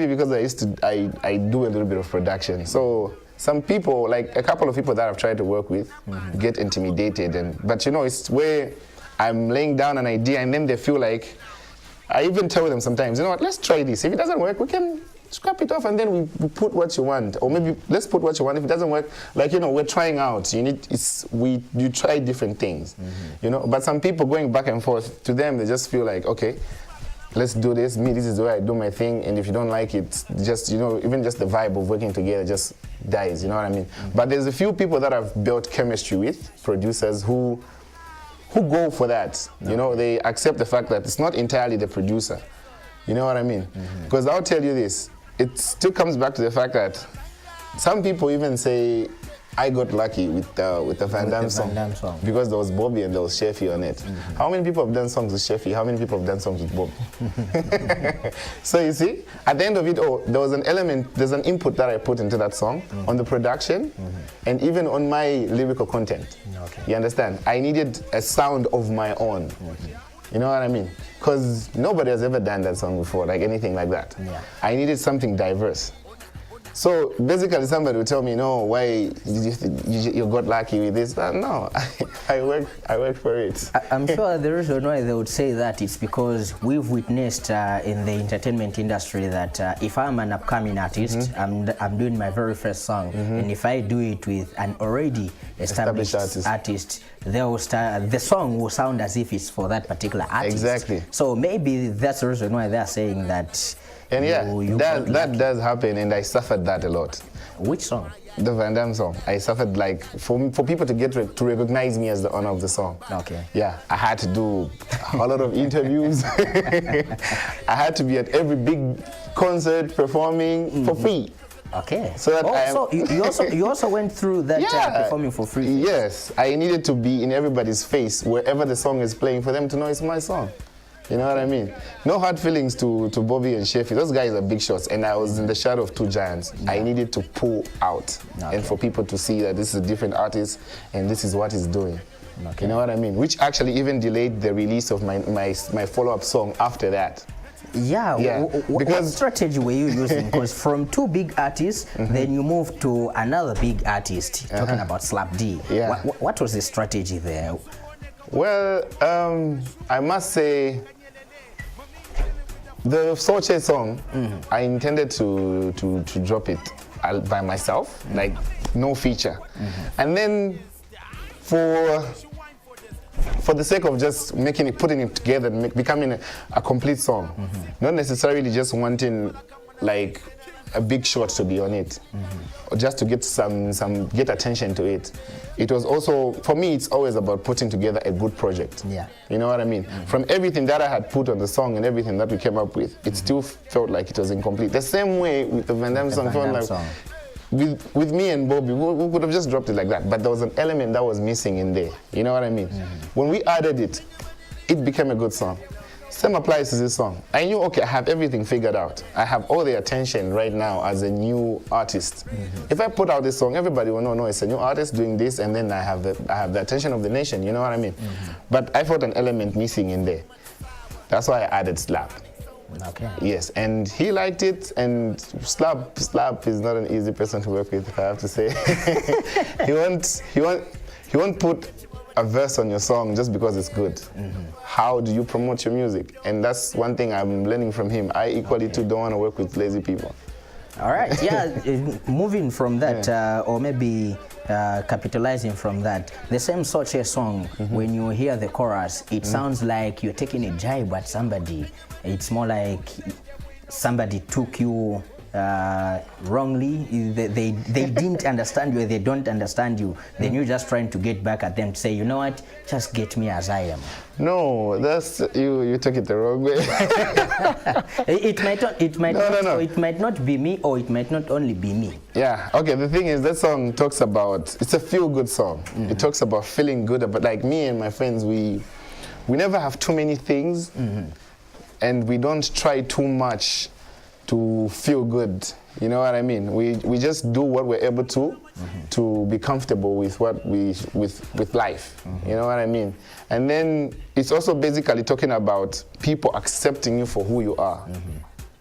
do a little bit of production. So some people, like a couple of people that I've tried to work with, get intimidated, but you know, it's where I'm laying down an idea and then they feel like, I even tell them sometimes, you know what, let's try this. If it doesn't work, we can scrap it off and then we put what you want, or maybe let's put what you want. If it doesn't work, like, you know, we're trying out. You try different things, you know. But some people going back and forth, to them they just feel like, okay, let's do this. This is the way I do my thing, and if you don't like it, just, you know, even just the vibe of working together just dies. You know what I mean? But there's a few people that I've built chemistry with, producers who go for that. You know, they accept the fact that it's not entirely the producer. You know what I mean? Because I'll tell you this. It still comes back to the fact that some people even say, I got lucky with the Van Damme song because there was Bobby and there was Sheffy on it. How many people have done songs with Sheffy? How many people have done songs with Bobby? So you see, at the end of it all, there was an element, there's an input that I put into that song on the production and even on my lyrical content. You understand? I needed a sound of my own. You know what I mean? Because nobody has ever done that song before, like anything like that. I needed something diverse. So basically somebody would tell me, no, why you got lucky with this? No, I work for it. I'm sure the reason why they would say that is because we've witnessed in the entertainment industry that if I'm an upcoming artist, I'm doing my very first song, and if I do it with an already established artist, the song will sound as if it's for that particular artist. Exactly. So maybe that's the reason why they're saying that. And that does happen, and I suffered that a lot. Which song? The Van Damme song. I suffered, like, for people to recognize me as the owner of the song. Yeah, I had to do a lot of interviews. I had to be at every big concert performing for free. So that you also went through that performing for free. Yes, I needed to be in everybody's face wherever the song is playing for them to know it's my song. You know what I mean? No hard feelings to Bobby and Sheffy. Those guys are big shots, and I was in the shadow of two giants. I needed to pull out and for people to see that this is a different artist and this is what he's doing. You know what I mean? Which actually even delayed the release of my follow-up song after that. What strategy were you using? Because from two big artists, then you moved to another big artist, talking about Slap D. What was the strategy there? Well, I must say, the Soche song, I intended to drop it by myself, like no feature. And then for the sake of just putting it together, becoming a complete song, not necessarily just wanting like a big shot to be on it, or just to get get attention to it. It was also, for me, it's always about putting together a good project. You know what I mean? From everything that I had put on the song and everything that we came up with, it still felt like it was incomplete. The same way with the Van Damme song, felt like with me and Bobby, we could have just dropped it like that, but there was an element that was missing in there. You know what I mean? When we added it, it became a good song. Same applies to this song. I knew, okay, I have everything figured out. I have all the attention right now as a new artist. If I put out this song, everybody will know, no, it's a new artist doing this, and then I have the attention of the nation, you know what I mean? But I thought an element missing in there. That's why I added slap. Okay. Yes, and he liked it, and Slap is not an easy person to work with, I have to say. he won't put a verse on your song just because it's good. How do you promote your music? And that's one thing I'm learning from him. I equally too don't want to work with lazy people. All right, yeah, moving from that, or maybe capitalizing from that, the same Soche song, when you hear the chorus, it sounds like you're taking a jibe at somebody. It's more like somebody took you wrongly. They didn't understand you, they don't understand you. Then you're just trying to get back at them to say, you know what, just get me as I am. No, that's you took it the wrong way. It might not be me, or it might not only be me. Yeah, okay, the thing is, that song talks about, it's a feel-good song. It talks about feeling good, about, like me and my friends, we never have too many things, and we don't try too much to feel good. You know what I mean? We just do what we're able to be comfortable with what with life. You know what I mean? And then it's also basically talking about people accepting you for who you are.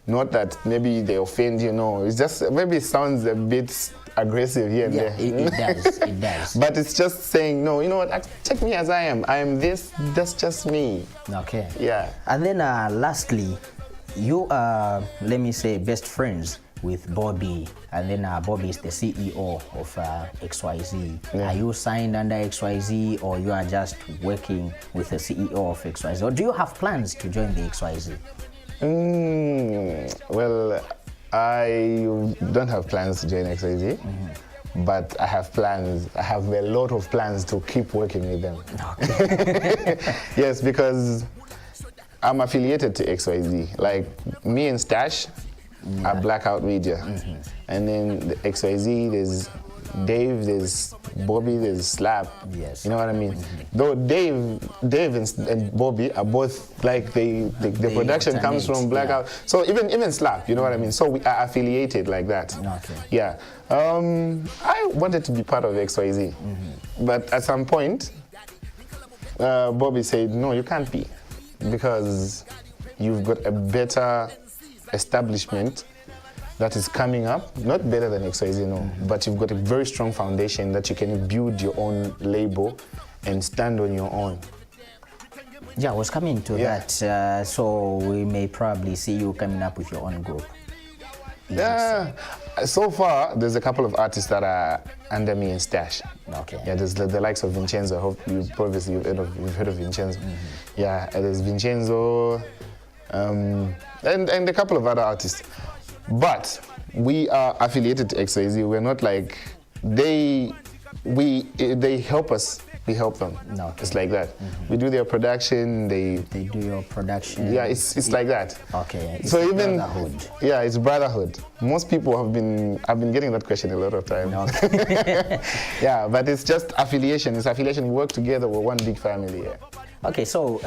Not that maybe they offend you, no. It's just, maybe it sounds a bit aggressive here and there. It does. But it's just saying, no, you know what, check me as I am. I am this, that's just me. Okay. Yeah. And then lastly, you are, let me say, best friends with Bobby, and then Bobby is the CEO of XYZ. Yeah. Are you signed under XYZ, or you are just working with the CEO of XYZ? Or do you have plans to join the XYZ? Well, I don't have plans to join XYZ, but I have plans. I have a lot of plans to keep working with them. Okay. Yes, because I'm affiliated to XYZ. Like me and Stash are Blackout Media. And then the XYZ, there's Dave, there's Bobby, there's Slap. Yes. You know what I mean? Though Dave and Bobby are both like the production comes from Blackout. So even Slap, you know what I mean? So we are affiliated like that. Okay. Yeah. I wanted to be part of XYZ. But at some point, Bobby said, no, you can't be, because you've got a better establishment that is coming up, not better than XYZ, no, but you've got a very strong foundation that you can build your own label and stand on your own. Yeah, I was coming to that, so we may probably see you coming up with your own group. Yeah, so far there's a couple of artists that are under me in Stash. Okay. Yeah, there's the likes of Vincenzo. I hope you've heard of Vincenzo. Yeah, there's Vincenzo, and a couple of other artists. But we are affiliated to XYZ. We're not like they help us. We help them. Okay. It's like that. We do their production. They do your production. Yeah, it's like that. Okay. It's so even brotherhood. Yeah, it's brotherhood. Most people I've been getting that question a lot of times. Okay. Yeah, but it's just affiliation. It's affiliation. We work together. We're one big family. Yeah. Okay, so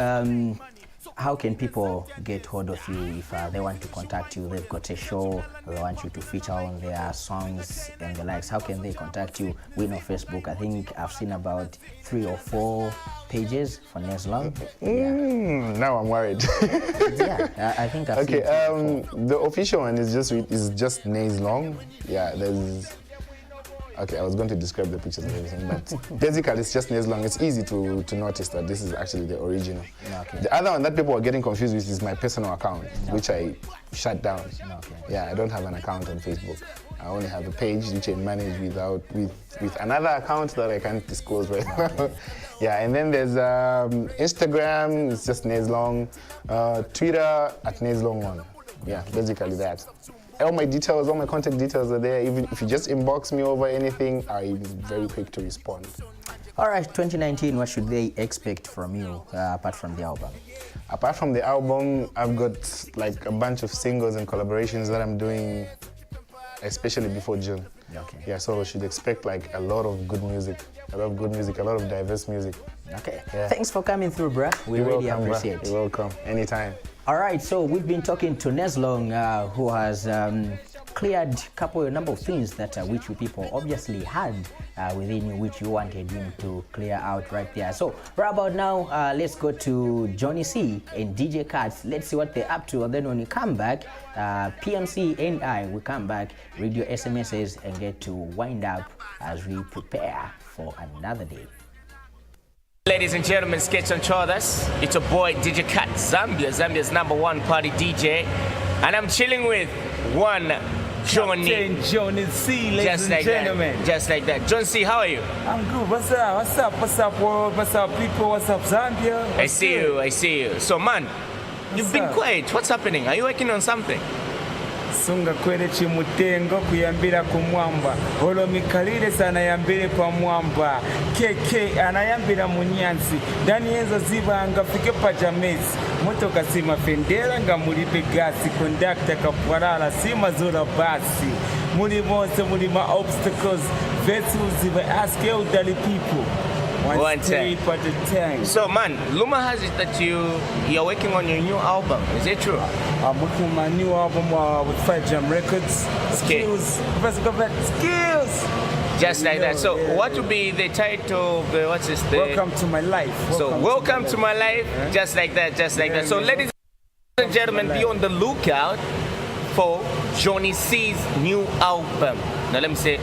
how can people get hold of you if they want to contact you? They've got a show, they want you to feature on their songs and the likes. How can they contact you? We know Facebook. I think I've seen about 3 or 4 pages for Nezlong. Now I'm worried. Yeah, I think I've seen 3 or 4. The official one is just Nezlong. Yeah, there's. Okay, I was going to describe the pictures and everything, but basically it's just Nezlong. It's easy to notice that this is actually the original. Okay. The other one that people are getting confused with is my personal account, which I shut down. Okay. Yeah, I don't have an account on Facebook. I only have a page which I manage with another account that I can't disclose right now. Yeah, and then there's Instagram, it's just Nezlong, Twitter at Nezlong1. Yeah, basically that. All my details, all my contact details are there. Even if you just inbox me over anything, I'm very quick to respond. All right, 2019, what should they expect from you apart from the album? Apart from the album, I've got like a bunch of singles and collaborations that I'm doing, especially before June. Okay. Yeah, so we should expect like a lot of good music, a lot of diverse music. Okay. Yeah. Thanks for coming through, bruh. We You're really welcome, appreciate bruh. it. You're welcome. Anytime. All right, so we've been talking to Neslong, who has cleared a number of things that which you people obviously had within you, which you wanted him to clear out right there. So right about now, let's go to Johnny C and DJ Cuts. Let's see what they're up to, and then when we come back, PMC and I will come back, read your SMSs, and get to wind up as we prepare for another day. Ladies and gentlemen, Sketch on Chodas. It's your boy DJ Cat Zambia, Zambia's #1 party DJ. And I'm chilling with one Johnny. Captain Johnny C, ladies Just and like gentlemen. that. Just like that. John C, how are you? I'm good. What's up? What's up? What's up, world? What's up, people? What's up, Zambia? I see you. I see you. So, man, you've been quiet. What's happening? Are you working on something? Sunga kwele chimutengo kuyambira kumwamba olo mikalire sana yambire kwa mwamba keke anayambira munyansi ndani yenzo zibanga fike pajamezi motoka sima fendera nga mulipe gasi kondakta kapwarala sima zura basi muli mose muli ma obstacles vetu ziba ask elderly people one step at a time. So, man, Luma has it that you're working on your new album. Is it true? I'm working on my new album with 5Jam Records. Skills. Professor Government. Skills. Just like that. So, what would be the title of what's this? Welcome to my life. Welcome to my life. Just like that. Just like that. So, ladies and gentlemen, be on the lookout for Johnny C's new album. Now, let me say,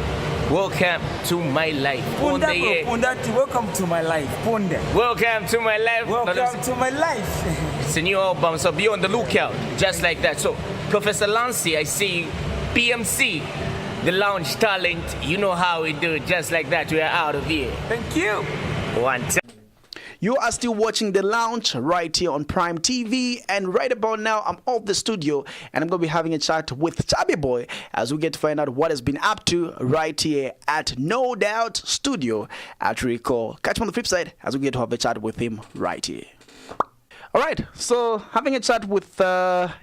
welcome to my life. Welcome to my life. Welcome to my life. Welcome to my life. It's a new album, so be on the lookout. Just like that. So, Professor Lancy, I see you. PMC, the lounge talent. You know how we do it. Just like that. We are out of here. Thank you. One time. You are still watching The Lounge right here on Prime TV, and right about now I'm off the studio and I'm going to be having a chat with Chubby Boy as we get to find out what has been up to right here at No Doubt Studio at Recall. Catch him on the flip side as we get to have a chat with him right here. All right, so having a chat with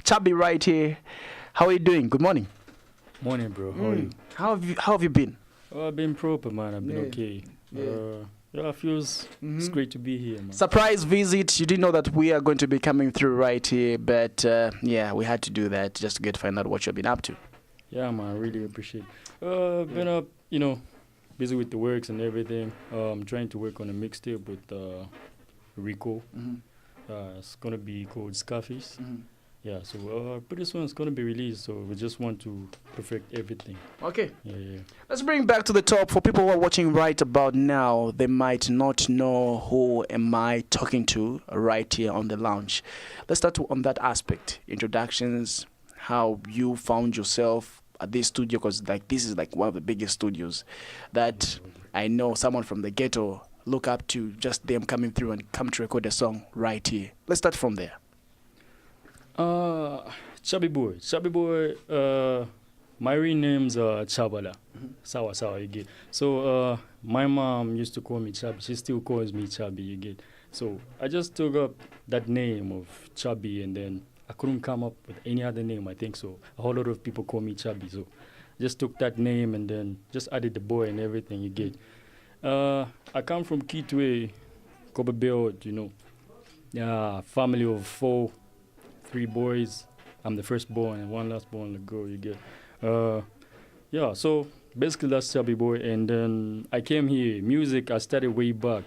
Chubby right here. How are you doing? Good morning. Morning, bro. How are you? How have you been? Oh, I've been proper, man. I've been okay. Yeah, it feels it's great to be here, man. Surprise visit. You didn't know that we are going to be coming through right here, but yeah, we had to do that just to get to find out what you've been up to. Yeah, man, I really appreciate it. I've been up, busy with the works and everything. I'm trying to work on a mixtape with Rico. It's going to be called Scarface. Yeah, so pretty soon it's going to be released, so we just want to perfect everything. Okay. Yeah. Let's bring back to the top. For people who are watching right about now, they might not know who am I talking to right here on The Lounge. Let's start on that aspect. Introductions, how you found yourself at this studio, because this is one of the biggest studios that I know someone from the ghetto look up to, just them coming through and come to record a song right here. Let's start from there. Chubby Boy, my real name's Chabala. Sawa, you get. So my mom used to call me Chubby. She still calls me Chubby, you get. So I just took up that name of Chubby, and then I couldn't come up with any other name, I think so. A whole lot of people call me Chubby, so just took that name and then just added the boy and everything, you get. I come from Kitwe, Kobe Belt, family of 4, 3 boys. I'm the firstborn and one last born to go, you get. So basically that's Chubby Boy. And then I came here, music, I started way back,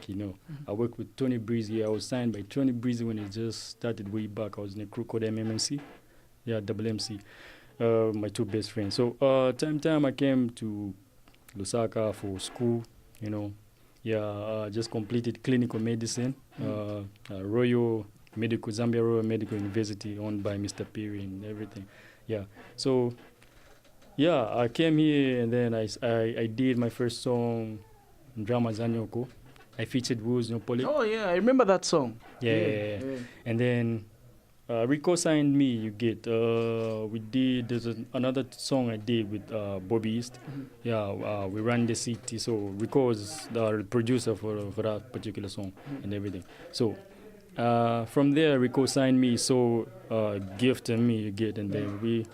I worked with Tony Breezy. I was signed by Tony Breezy when it just started way back. I was in a crew called MMC. Yeah, Double MC. My 2 best friends. So time I came to Lusaka for school, just completed clinical medicine, Zambia Royal Medical University, owned by Mr. Perry and everything. Yeah. So, I came here and then I did my first song, Drama Zanyoko. I featured Wooz Nyopoli. Oh, yeah, I remember that song. Yeah. And then Rico signed me, you get. There's another song I did with Bobby East. We ran the city. So Rico was the producer for that particular song and everything. So from there, Rico signed me, so gifted me, you get, and then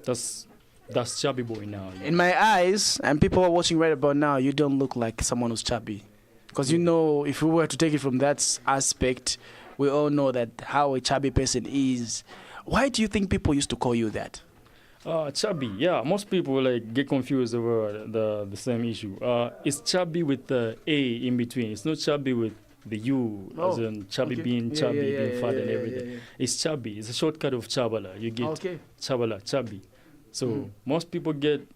that's that's chubby boy now. In my eyes, and people are watching right about now, you don't look like someone who's chubby. Because you know, if we were to take it from that aspect, we all know that how a chubby person is. Why do you think people used to call you that? Chubby, yeah. Most people like get confused over the same issue. It's chubby with the A in between. It's not chubby with the U, as in chubby being chubby, being fat and everything. It's chubby. It's a shortcut of chabala. You get chabala, chubby. So most people get,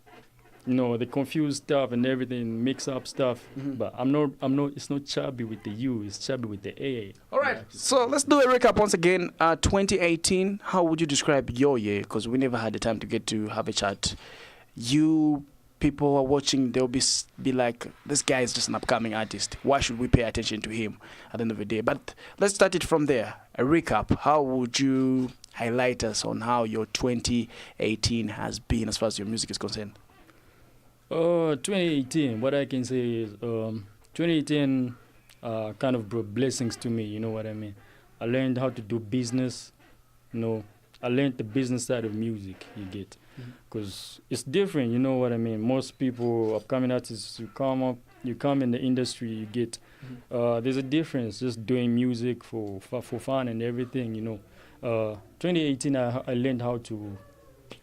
you know, they confuse stuff and everything, mix up stuff. But I'm not. It's not chubby with the U. It's chubby with the A. All right. So let's do a recap once again. 2018. How would you describe your year? Because we never had the time to get to have a chat. You people are watching. They'll be like, this guy is just an upcoming artist. Why should we pay attention to him at the end of the day? But let's start it from there. A recap. How would you highlight us on how your 2018 has been as far as your music is concerned? 2018, what I can say is 2018 kind of brought blessings to me, you know what I mean? I learned how to do business, you know. I learned the business side of music, you get. Because it's different, you know what I mean? Most people, upcoming artists, you come in the industry, you get. There's a difference just doing music for fun and everything, you know. 2018, I learned how to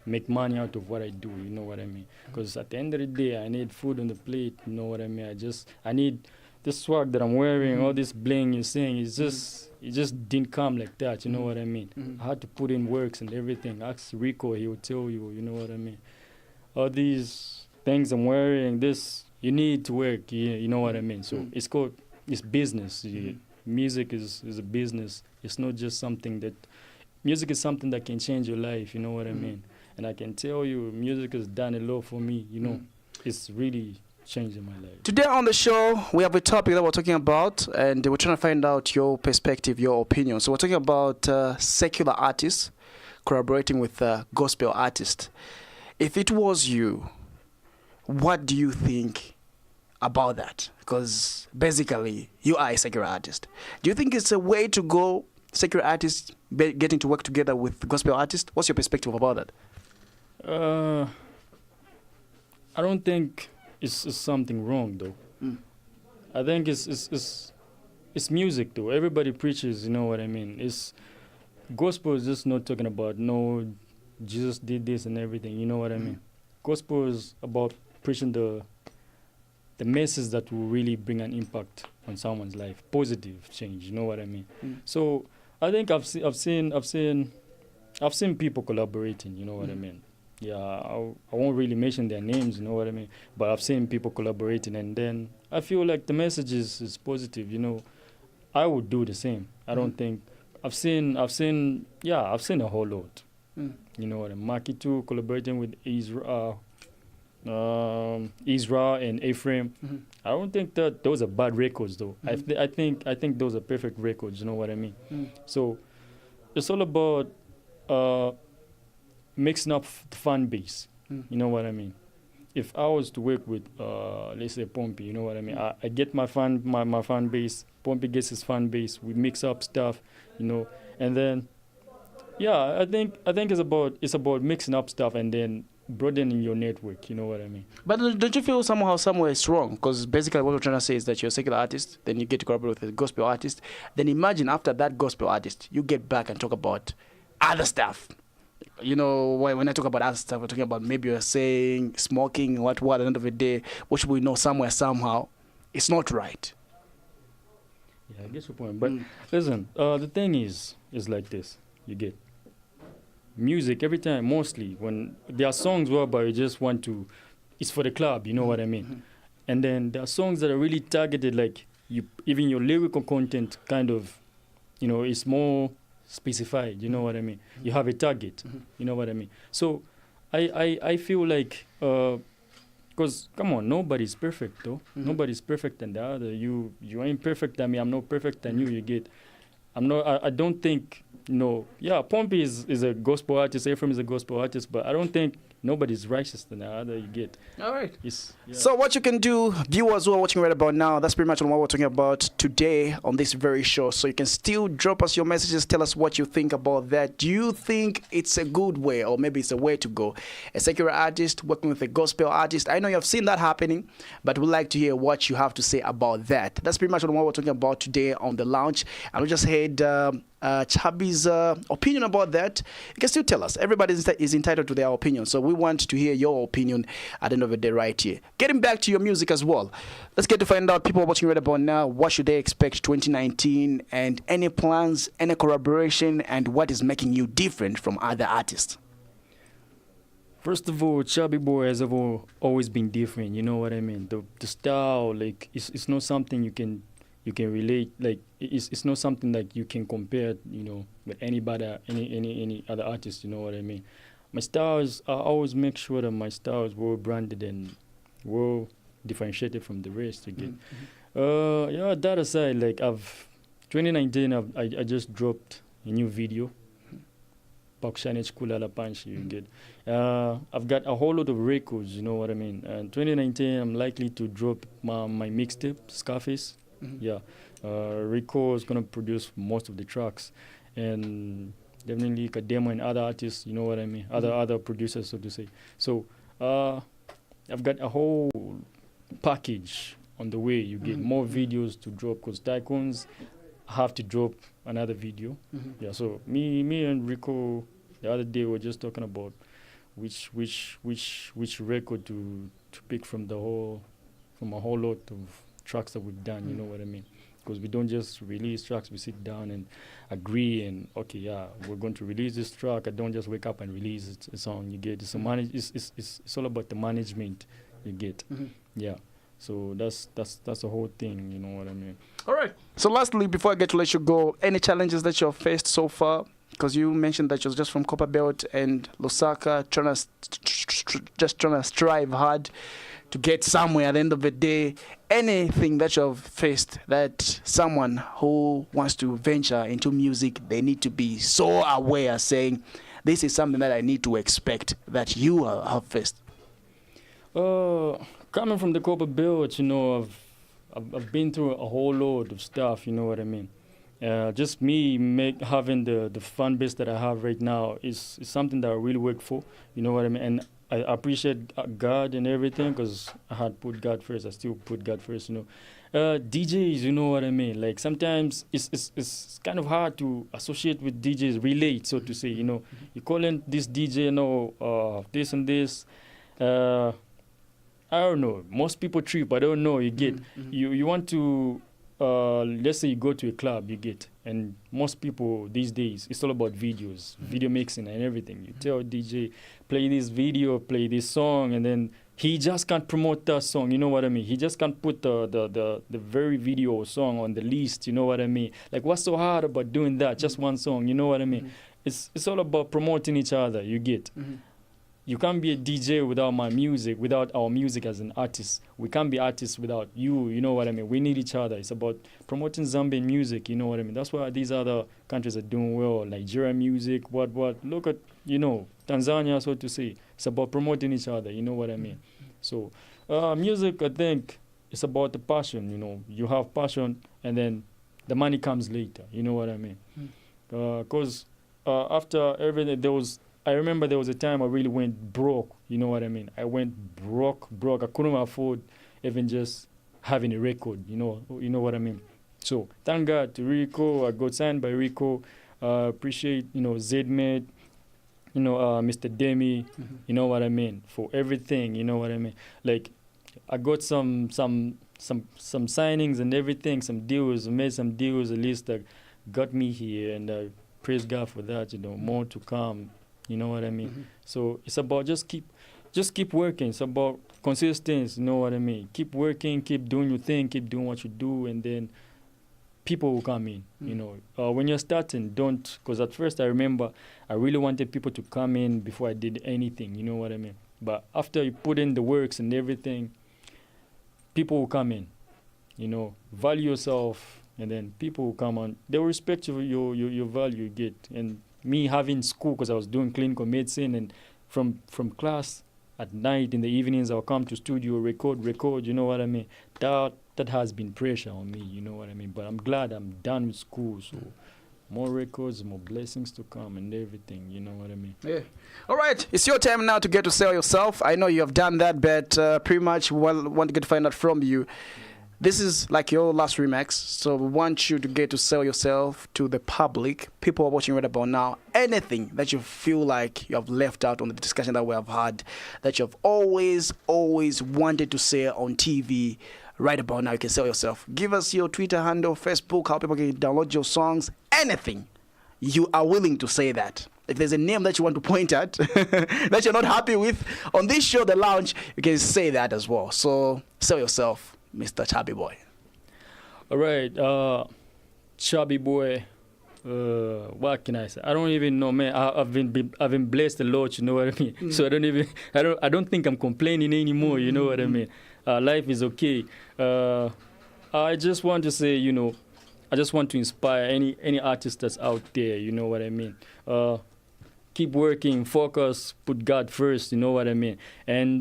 make money out of what I do, you know what I mean? Because at the end of the day, I need food on the plate, you know what I mean? I need this swag that I'm wearing, all this bling you're saying, it just didn't come like that, you know what I mean? I had to put in works and everything. Ask Rico, he will tell you, you know what I mean? All these things I'm wearing, this, you need to work, you know what I mean? So it's business. Music is a business. It's not just something that, music is something that can change your life, you know what I mean? And I can tell you, music has done a lot for me, you know. It's really changing my life. Today on the show, we have a topic that we're talking about, and we're trying to find out your perspective, your opinion. So we're talking about secular artists collaborating with gospel artists. If it was you, what do you think about that? Because basically, you are a secular artist. Do you think it's a way to go, secular artists getting to work together with gospel artists? What's your perspective about that? I don't think it's something wrong though. I think it's music though. Everybody preaches, you know what I mean? It's gospel is just not talking about no Jesus did this and everything, you know what I mean? Gospel is about preaching the message that will really bring an impact on someone's life, positive change, you know what I mean? So I think I've seen people collaborating, you know what I mean? Yeah, I won't really mention their names, you know what I mean? But I've seen people collaborating, and then I feel like the message is positive, you know. I would do the same. I don't think I've seen a whole lot. You know what I mean? Maki too collaborating with Israel and Ephraim. I don't think that those are bad records though. I think those are perfect records, you know what I mean? So it's all about mixing up the fan base. You know what I mean? If I was to work with let's say Pompey, you know what I mean? I get my fan base, Pompey gets his fan base, we mix up stuff, you know, and then I think it's about mixing up stuff and then broadening your network, you know what I mean? But don't you feel somewhere it's wrong? Because basically what we're trying to say is that you're a secular artist, then you get to collaborate with a gospel artist, then imagine after that gospel artist, you get back and talk about other stuff. You know, when I talk about other stuff, we're talking about maybe you're saying smoking, what at the end of the day, which we know somewhere, somehow, it's not right. Yeah, I get your point. But listen, the thing is like this. You get music every time, mostly, when there are songs whereby you just want to, it's for the club, you know what I mean? And then there are songs that are really targeted, like even your lyrical content kind of, you know, is more specified, you know what I mean? You have a target, you know what I mean? So I feel like, because come on, nobody's perfect though. Nobody's perfect than the other. You ain't perfect than me, I'm not perfect than you get. I don't think, you know, Pompey is a gospel artist, Ephraim is a gospel artist, but I don't think nobody's righteous than the other. You get. All right. It's, yeah. So what you can do, viewers who are watching right about now, that's pretty much what we're talking about today on this very show. So you can still drop us your messages, tell us what you think about that. Do you think it's a good way, or maybe it's a way to go? A secular artist working with a gospel artist. I know you've seen that happening, but we'd like to hear what you have to say about that. That's pretty much what we're talking about today on The Lounge. And we just heard Chubby's opinion about that. You can still tell us. Everybody is entitled to their opinion. So we want to hear your opinion at the end of the day right here. Getting back to your music as well. Let's get to find out, people watching right about now, what should they expect 2019, and any plans, any collaboration, and what is making you different from other artists? First of all, Chubby Boy has always been different. You know what I mean? The style, like, it's not something you can relate, like it's not something like you can compare, you know, with anybody, any other artist. You know what I mean? My styles, I always make sure that my styles were branded and were differentiated from the rest. Again, yeah. That aside, like 2019, I just dropped a new video. Pakshanich Kulala Panchi, you get. I've got a whole lot of records. You know what I mean? And 2019, I'm likely to drop my mixtape, Scarface. Yeah, Rico is gonna produce most of the tracks, and definitely Kademo and other artists. You know what I mean? Other producers, so to say. So I've got a whole package on the way. You get more videos to drop because Tycoons have to drop another video. Yeah. So me and Rico the other day were just talking about which record to pick from a whole lot of tracks that we've done. You know what I mean? Because we don't just release tracks, we sit down and agree and okay, yeah, we're going to release this track. I don't just wake up and release a song. You get it's all about the management. You get, yeah. So that's the whole thing. You know what I mean? All right. So lastly, before I get to let you go, any challenges that you've faced so far? Because you mentioned that you're just from Copperbelt and Lusaka, trying to strive hard to get somewhere at the end of the day. Anything that you've faced that someone who wants to venture into music, they need to be so aware, saying, this is something that I need to expect, that you have faced? Coming from the Copperbelt, you know, I've been through a whole load of stuff, you know what I mean? Just me having the fan base that I have right now is something that I really work for, you know what I mean? And I appreciate God and everything because I had put God first. I still put God first, you know. DJs, you know what I mean? Like sometimes it's kind of hard to associate with DJs, relate, so to say, you know. You call in this DJ, you know, this and this. I don't know. Most people trip. I don't know. You get. You want to. Let's say you go to a club, you get, and most people these days, it's all about videos, video mixing and everything. You tell DJ, play this video, play this song, and then he just can't promote that song, you know what I mean? He just can't put the very video song on the list, you know what I mean? Like, what's so hard about doing that? Just one song, you know what I mean? It's all about promoting each other, you get. You can't be a DJ without my music, without our music as an artist. We can't be artists without you, you know what I mean? We need each other. It's about promoting Zambian music, you know what I mean? That's why these other countries are doing well, Nigerian music, what. Look at, you know, Tanzania, so to say. It's about promoting each other, you know what I mean? So music, I think, it's about the passion, you know. You have passion, and then the money comes later, you know what I mean? Because after everything, I remember there was a time I really went broke, you know what I mean? I went broke. I couldn't afford even just having a record, you know what I mean? So thank God to Rico, I got signed by Rico. Appreciate, you know, Zedmed, you know, Mr. Demi, you know what I mean? For everything, you know what I mean? Like, I got some signings and everything, some deals, made some deals at least that got me here, and I praise God for that, you know, more to come. You know what I mean? So it's about just keep working. It's about consistency. You know what I mean? Keep working, keep doing your thing, keep doing what you do, and then people will come in. You know, when you're starting, don't. Because at first I remember I really wanted people to come in before I did anything. You know what I mean? But after you put in the works and everything, people will come in. You know, value yourself, and then people will come on. They will respect your value you get. And me having school, because I was doing clinical medicine, and from class at night, in the evenings, I'll come to studio, record, you know what I mean? That has been pressure on me, you know what I mean? But I'm glad I'm done with school, so more records, more blessings to come and everything, you know what I mean? Yeah. All right, it's your time now to get to sell yourself. I know you have done that, but pretty much we want to get to find out from you. This is like your last remix, so we want you to get to sell yourself to the public. People are watching right about now. Anything that you feel like you have left out on the discussion that we have had, that you have always wanted to say on TV, right about now, you can sell yourself. Give us your Twitter handle, Facebook, how people can download your songs, anything. You are willing to say that. If there's a name that you want to point at that you're not happy with on this show, The Lounge, you can say that as well. So sell yourself, Mr. Chubby Boy. All right, Chubby Boy. What can I say? I don't even know, man. I've been blessed a lot, you know what I mean. So I don't think I'm complaining anymore, you know what I mean. Life is okay. I just want to say, you know, I just want to inspire any artist that's out there, you know what I mean. Keep working, focus, put God first, you know what I mean. And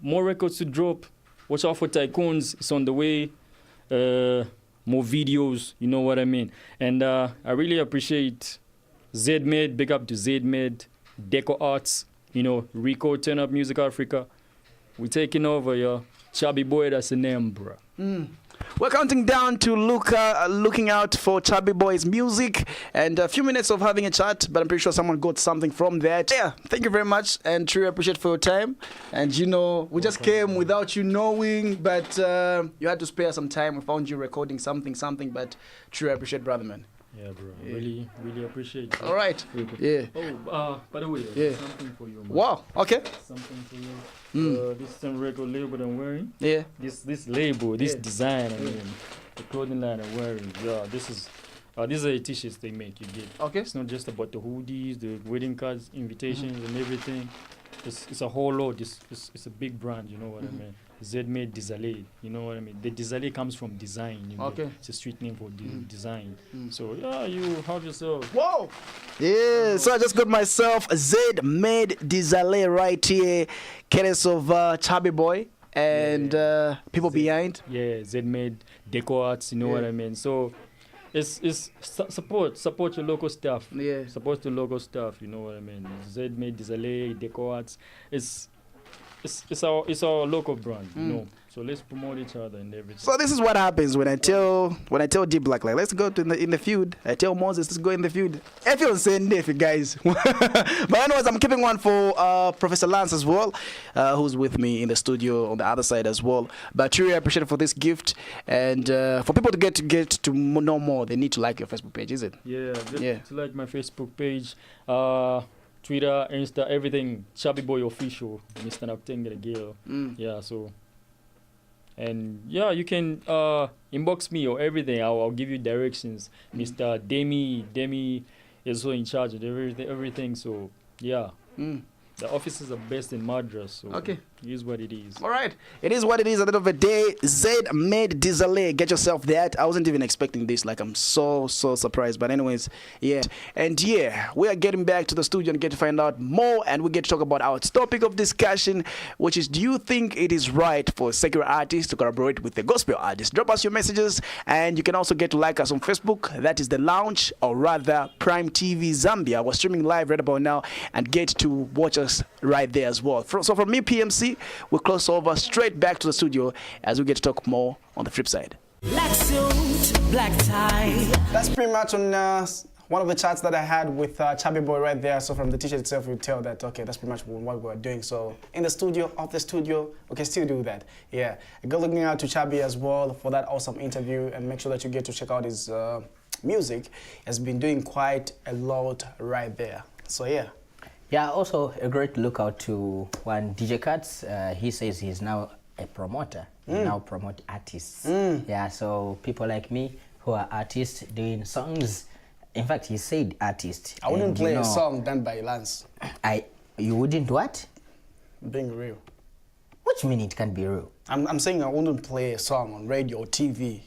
more records to drop. Watch out for Tycoons. It's on the way. More videos, you know what I mean. And I really appreciate ZMade. Big up to ZMade, Deco Arts, you know, Rico, Turn Up Music Africa. We're taking over, yo. Chubby Boy, that's the name, bro. We're counting down to Luca, looking out for Chubby Boy's music, and a few minutes of having a chat, but I'm pretty sure someone got something from that. Yeah, thank you very much, and truly appreciate for your time. And you know, we just came without you knowing, but you had to spare some time. We found you recording something, but truly appreciate, brother, man. Yeah, bro. Yeah. Really appreciate it. All right. Yeah. Oh, by the way, something for you, man. Wow. Okay. Something for you. This is a record label I'm wearing. Yeah. This label, this design, I mean, the clothing line I'm wearing. Yeah, these are the t-shirts they make. You get. Okay. It's not just about the hoodies, the wedding cards, invitations, and everything. It's a whole lot. It's a big brand. You know what I mean. ZMade Desalé, you know what I mean? The Desalé comes from design, you know? Okay. It's a street name for design. So, yeah, you have yourself. Whoa! Yeah, so I just got myself a ZMade Desalé right here, courtesy of Chubby Boy and people behind. Yeah, ZMade Deco Arts, you know what I mean? So, it's support your local stuff. Yeah. Support the local stuff, you know what I mean? ZMade Desalé, Deco Arts. It's our local brand, you know. So let's promote each other and everything. So this is what happens when I tell D Black, like, let's go to in the field. I tell Moses, let's go in the field. If you're saying if you guys. But anyways, I'm keeping one for Professor Lance as well, who's with me in the studio on the other side as well. But truly appreciate it for this gift, and for people to get to know more, they need to like your Facebook page, is it? Yeah, to like my Facebook page. Twitter, Insta, everything, Chubby Boy Official, Mr. Naptengere Gale. Yeah, so. And yeah, you can inbox me or everything. I'll give you directions. Mr. Demi is also in charge of everything. So, yeah. The offices are based in Madras, so okay. It is what it is. All right. It is what it is at the end of the day. ZMade Desalé. Get yourself that. I wasn't even expecting this. Like, I'm so surprised. But anyways, yeah. And yeah, we are getting back to the studio and get to find out more. And we get to talk about our topic of discussion, which is, do you think it is right for secular artists to collaborate with the gospel artists? Drop us your messages. And you can also get to like us on Facebook. That is The Lounge, or rather Prime TV Zambia. We're streaming live right about now, and get to watch us right there as well. So from me, PMC, we'll close over straight back to the studio as we get to talk more on the flip side. Black suit, black tie. That's pretty much on one of the chats that I had with Chubby Boy right there. So from the t-shirt itself, you tell that, okay, that's pretty much what we're doing. So in the studio, off the studio, we can still do that. Yeah. Go looking out to Chubby as well for that awesome interview, and make sure that you get to check out his music. He has been doing quite a lot right there. So yeah. Yeah, also a great lookout to one DJ Cuts. He says he's now a promoter. He now promote artists. Yeah, so people like me who are artists doing songs. In fact, he said artist. I wouldn't play a song done by Lance. You wouldn't what? Being real. What do you mean it can't be real? I'm saying I wouldn't play a song on radio or TV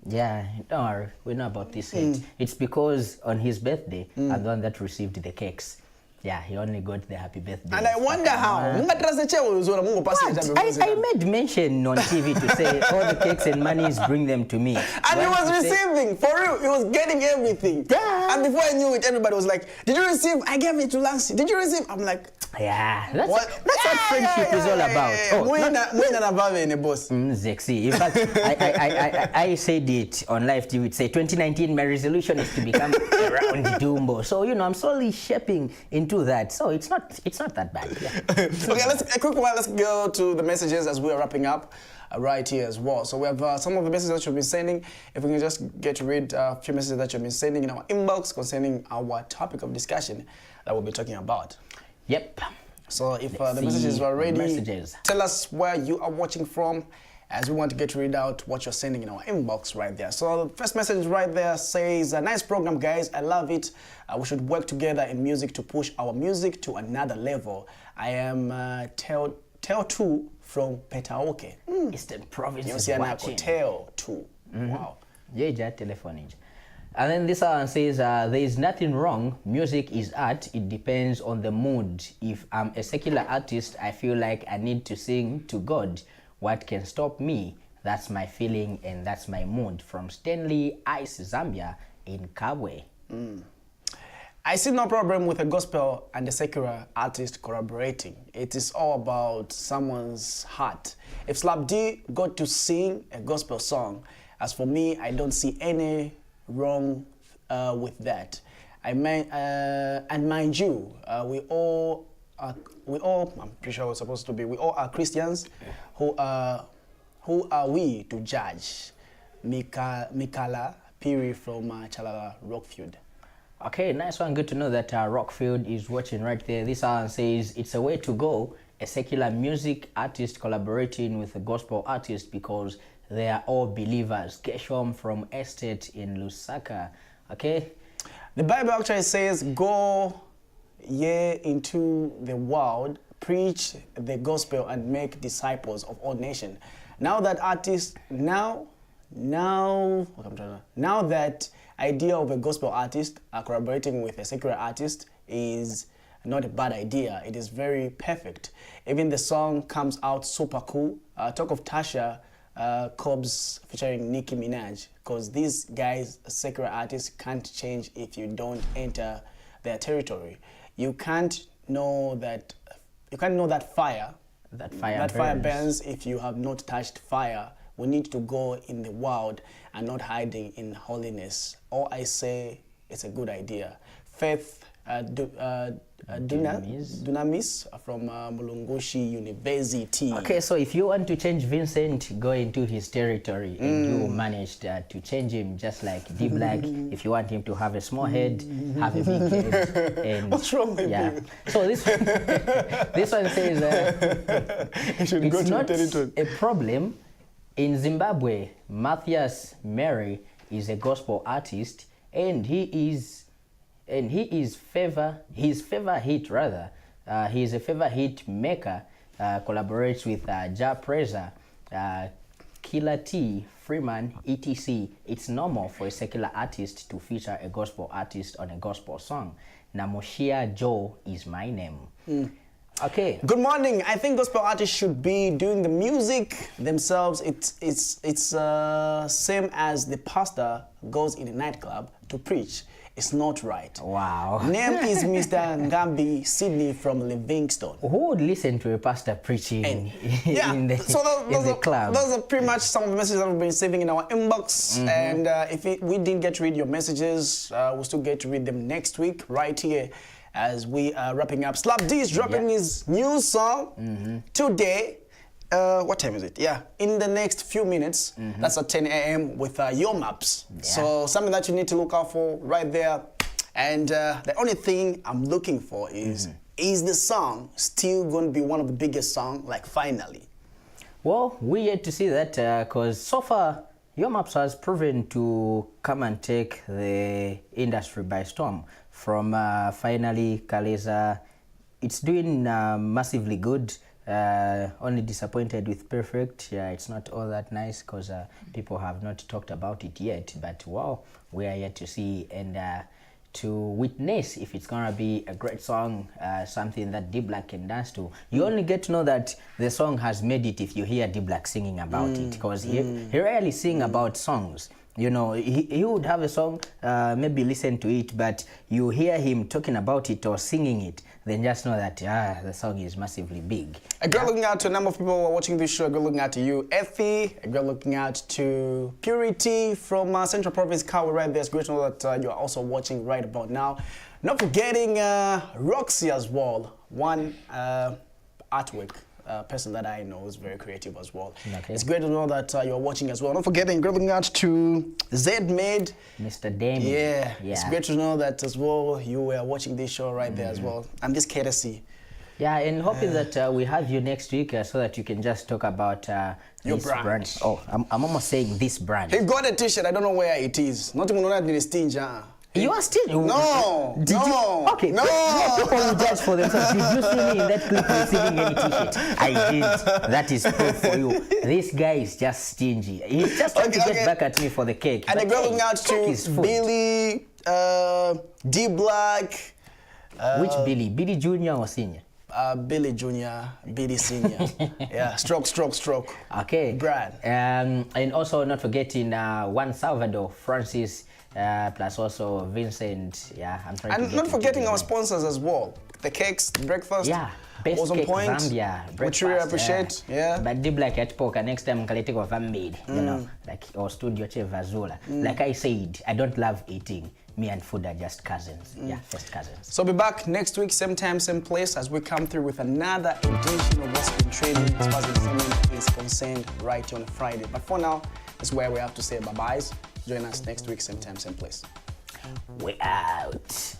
Yeah, don't worry. We know about this hate. It's because on his birthday, I'm the one that received the cakes. Yeah, he only got the happy birthday. And I wonder how. What? I made mention on TV to say all the cakes and monies, bring them to me. And he was receiving, for real, he was getting everything. Yeah. And before I knew it, everybody was like, did you receive? I gave it to Lancy. Did you receive? I'm like, yeah, that's what friendship is all about. Zexy. In fact, I said it on live TV. Say 2019, my resolution is to become a round Dumbo. So I'm slowly shaping into that. So it's not that bad. Yeah. Okay, a quick one. Let's go to the messages as we are wrapping up right here as well. So we have some of the messages that you've been sending. If we can just get to read a few messages that you've been sending in our inbox concerning our topic of discussion that we'll be talking about. Yep. So if the messages are ready, tell us where you are watching from, as we want to get to read out what you're sending in our inbox right there. So the first message right there says, a nice program, guys. I love it. We should work together in music to push our music to another level. I am Teo2 from Petaoke. Eastern Province is watching. Teo2. Wow. Yeah, telephone. And then this one says, there is nothing wrong. Music is art. It depends on the mood. If I'm a secular artist, I feel like I need to sing to God. What can stop me? That's my feeling and that's my mood. From Stanley Ice, Zambia in Kabwe. I see no problem with a gospel and a secular artist collaborating. It is all about someone's heart. If Slap D got to sing a gospel song, as for me, I don't see any wrong with that. And mind you, we all, I'm pretty sure we're supposed to be, we all are Christians. Who are we to judge? Mikala Piri from Chalala Rockfield. Okay, nice one. Good to know that Rockfield is watching right there. This one says, it's a way to go, a secular music artist collaborating with a gospel artist because they are all believers. Keshom from Estate in Lusaka. Okay? The Bible actually says, go ye into the world, preach the gospel and make disciples of all nations. Now that idea of a gospel artist collaborating with a secular artist is not a bad idea. It is very perfect. Even the song comes out super cool. Talk of Tasha Cobbs featuring Nicki Minaj, because these guys, secular artists, can't change if you don't enter their territory. You can't know that fire. That fire burns if you have not touched fire. We need to go in the world and not hiding in holiness. All I say, it's a good idea. Faith Dunamis from Mulungushi University. Okay, so if you want to change Vincent, go into his territory and you managed to change him just like D Black. If you want him to have a small head, have a big head. And what's wrong with you? So this one says it's not a problem. In Zimbabwe, Matthias Mary is a gospel artist and he's a favor hit maker, collaborates with Ja Preza, Killer T, Freeman, etc. It's normal for a secular artist to feature a gospel artist on a gospel song. Namoshia Joe is my name. Okay. Good morning. I think gospel artists should be doing the music themselves. It's same as the pastor goes in a nightclub to preach. It's not right. Wow. Name is Mr. Ngambi Sydney from Livingston. Who would listen to a pastor preaching in the club? Those are pretty much some of the messages that we've been saving in our inbox. And if we didn't get to read your messages, we'll still get to read them next week right here as we are wrapping up. Slap D is dropping his new song today. What time is it? Yeah, in the next few minutes. That's at 10 a.m. with Your Maps. Yeah. So something that you need to look out for right there. And the only thing I'm looking for is the song still going to be one of the biggest songs, like finally? Well, we yet to see that because so far Your Maps has proven to come and take the industry by storm. From finally Kaleza, it's doing massively good. Only disappointed with Perfect. Yeah, it's not all that nice because people have not talked about it yet. But wow, we are yet to see and to witness if it's gonna be a great song, something that D-Black can dance to. You only get to know that the song has made it if you hear D-Black singing about it, because he rarely sing about songs. You know, he would have a song, maybe listen to it, but you hear him talking about it or singing it, then just know that the song is massively big. A girl looking out to a number of people who are watching this show. A girl looking out to you, Effie. A girl looking out to Purity from Central Province, Kawi, right there. It's great to know that you are also watching right about now. Not forgetting Roxy as well. One artwork. Person that I know is very creative as well. Okay. It's great to know that you're watching as well. Not forgetting, looking out to Z-Made. Mr. Damien. Yeah, it's great to know that as well you were watching this show right there as well. And this courtesy. Yeah, and hoping that we have you next week so that you can just talk about your this brand. Oh, I'm almost saying this brand. He got a t-shirt, I don't know where it is. Not even that in stingy. You are still... No! Did you? Okay, no! People will judge for themselves. Did you see me in that clip receiving any t-shirt? I did. That is proof for you. This guy is just stingy. He's just trying to get back at me for the cake. And the girl looking out to Billy, D-Black. Which Billy? Billy Jr. or Senior? Billy Jr., Billy Senior. Yeah, stroke. Okay. Brad. And also not forgetting Juan Salvador, Francis, plus also Vincent. Yeah, I'm trying to and not forgetting our sponsors as well. The cakes, the breakfast. Yeah. Best was on cake point. Zambia, which we appreciate. Yeah. But D-Black at poker next time kalete kwa family, you know, like or studio che Vazula. Like I said, I don't love eating. Me and food are just cousins. Yeah, first cousins. So be back next week, same time, same place, as we come through with another edition of What's Been Trading as far as entertainment is concerned right here on a Friday. But for now, that's where we have to say bye-byes. Join us next week, same time, same place. We out.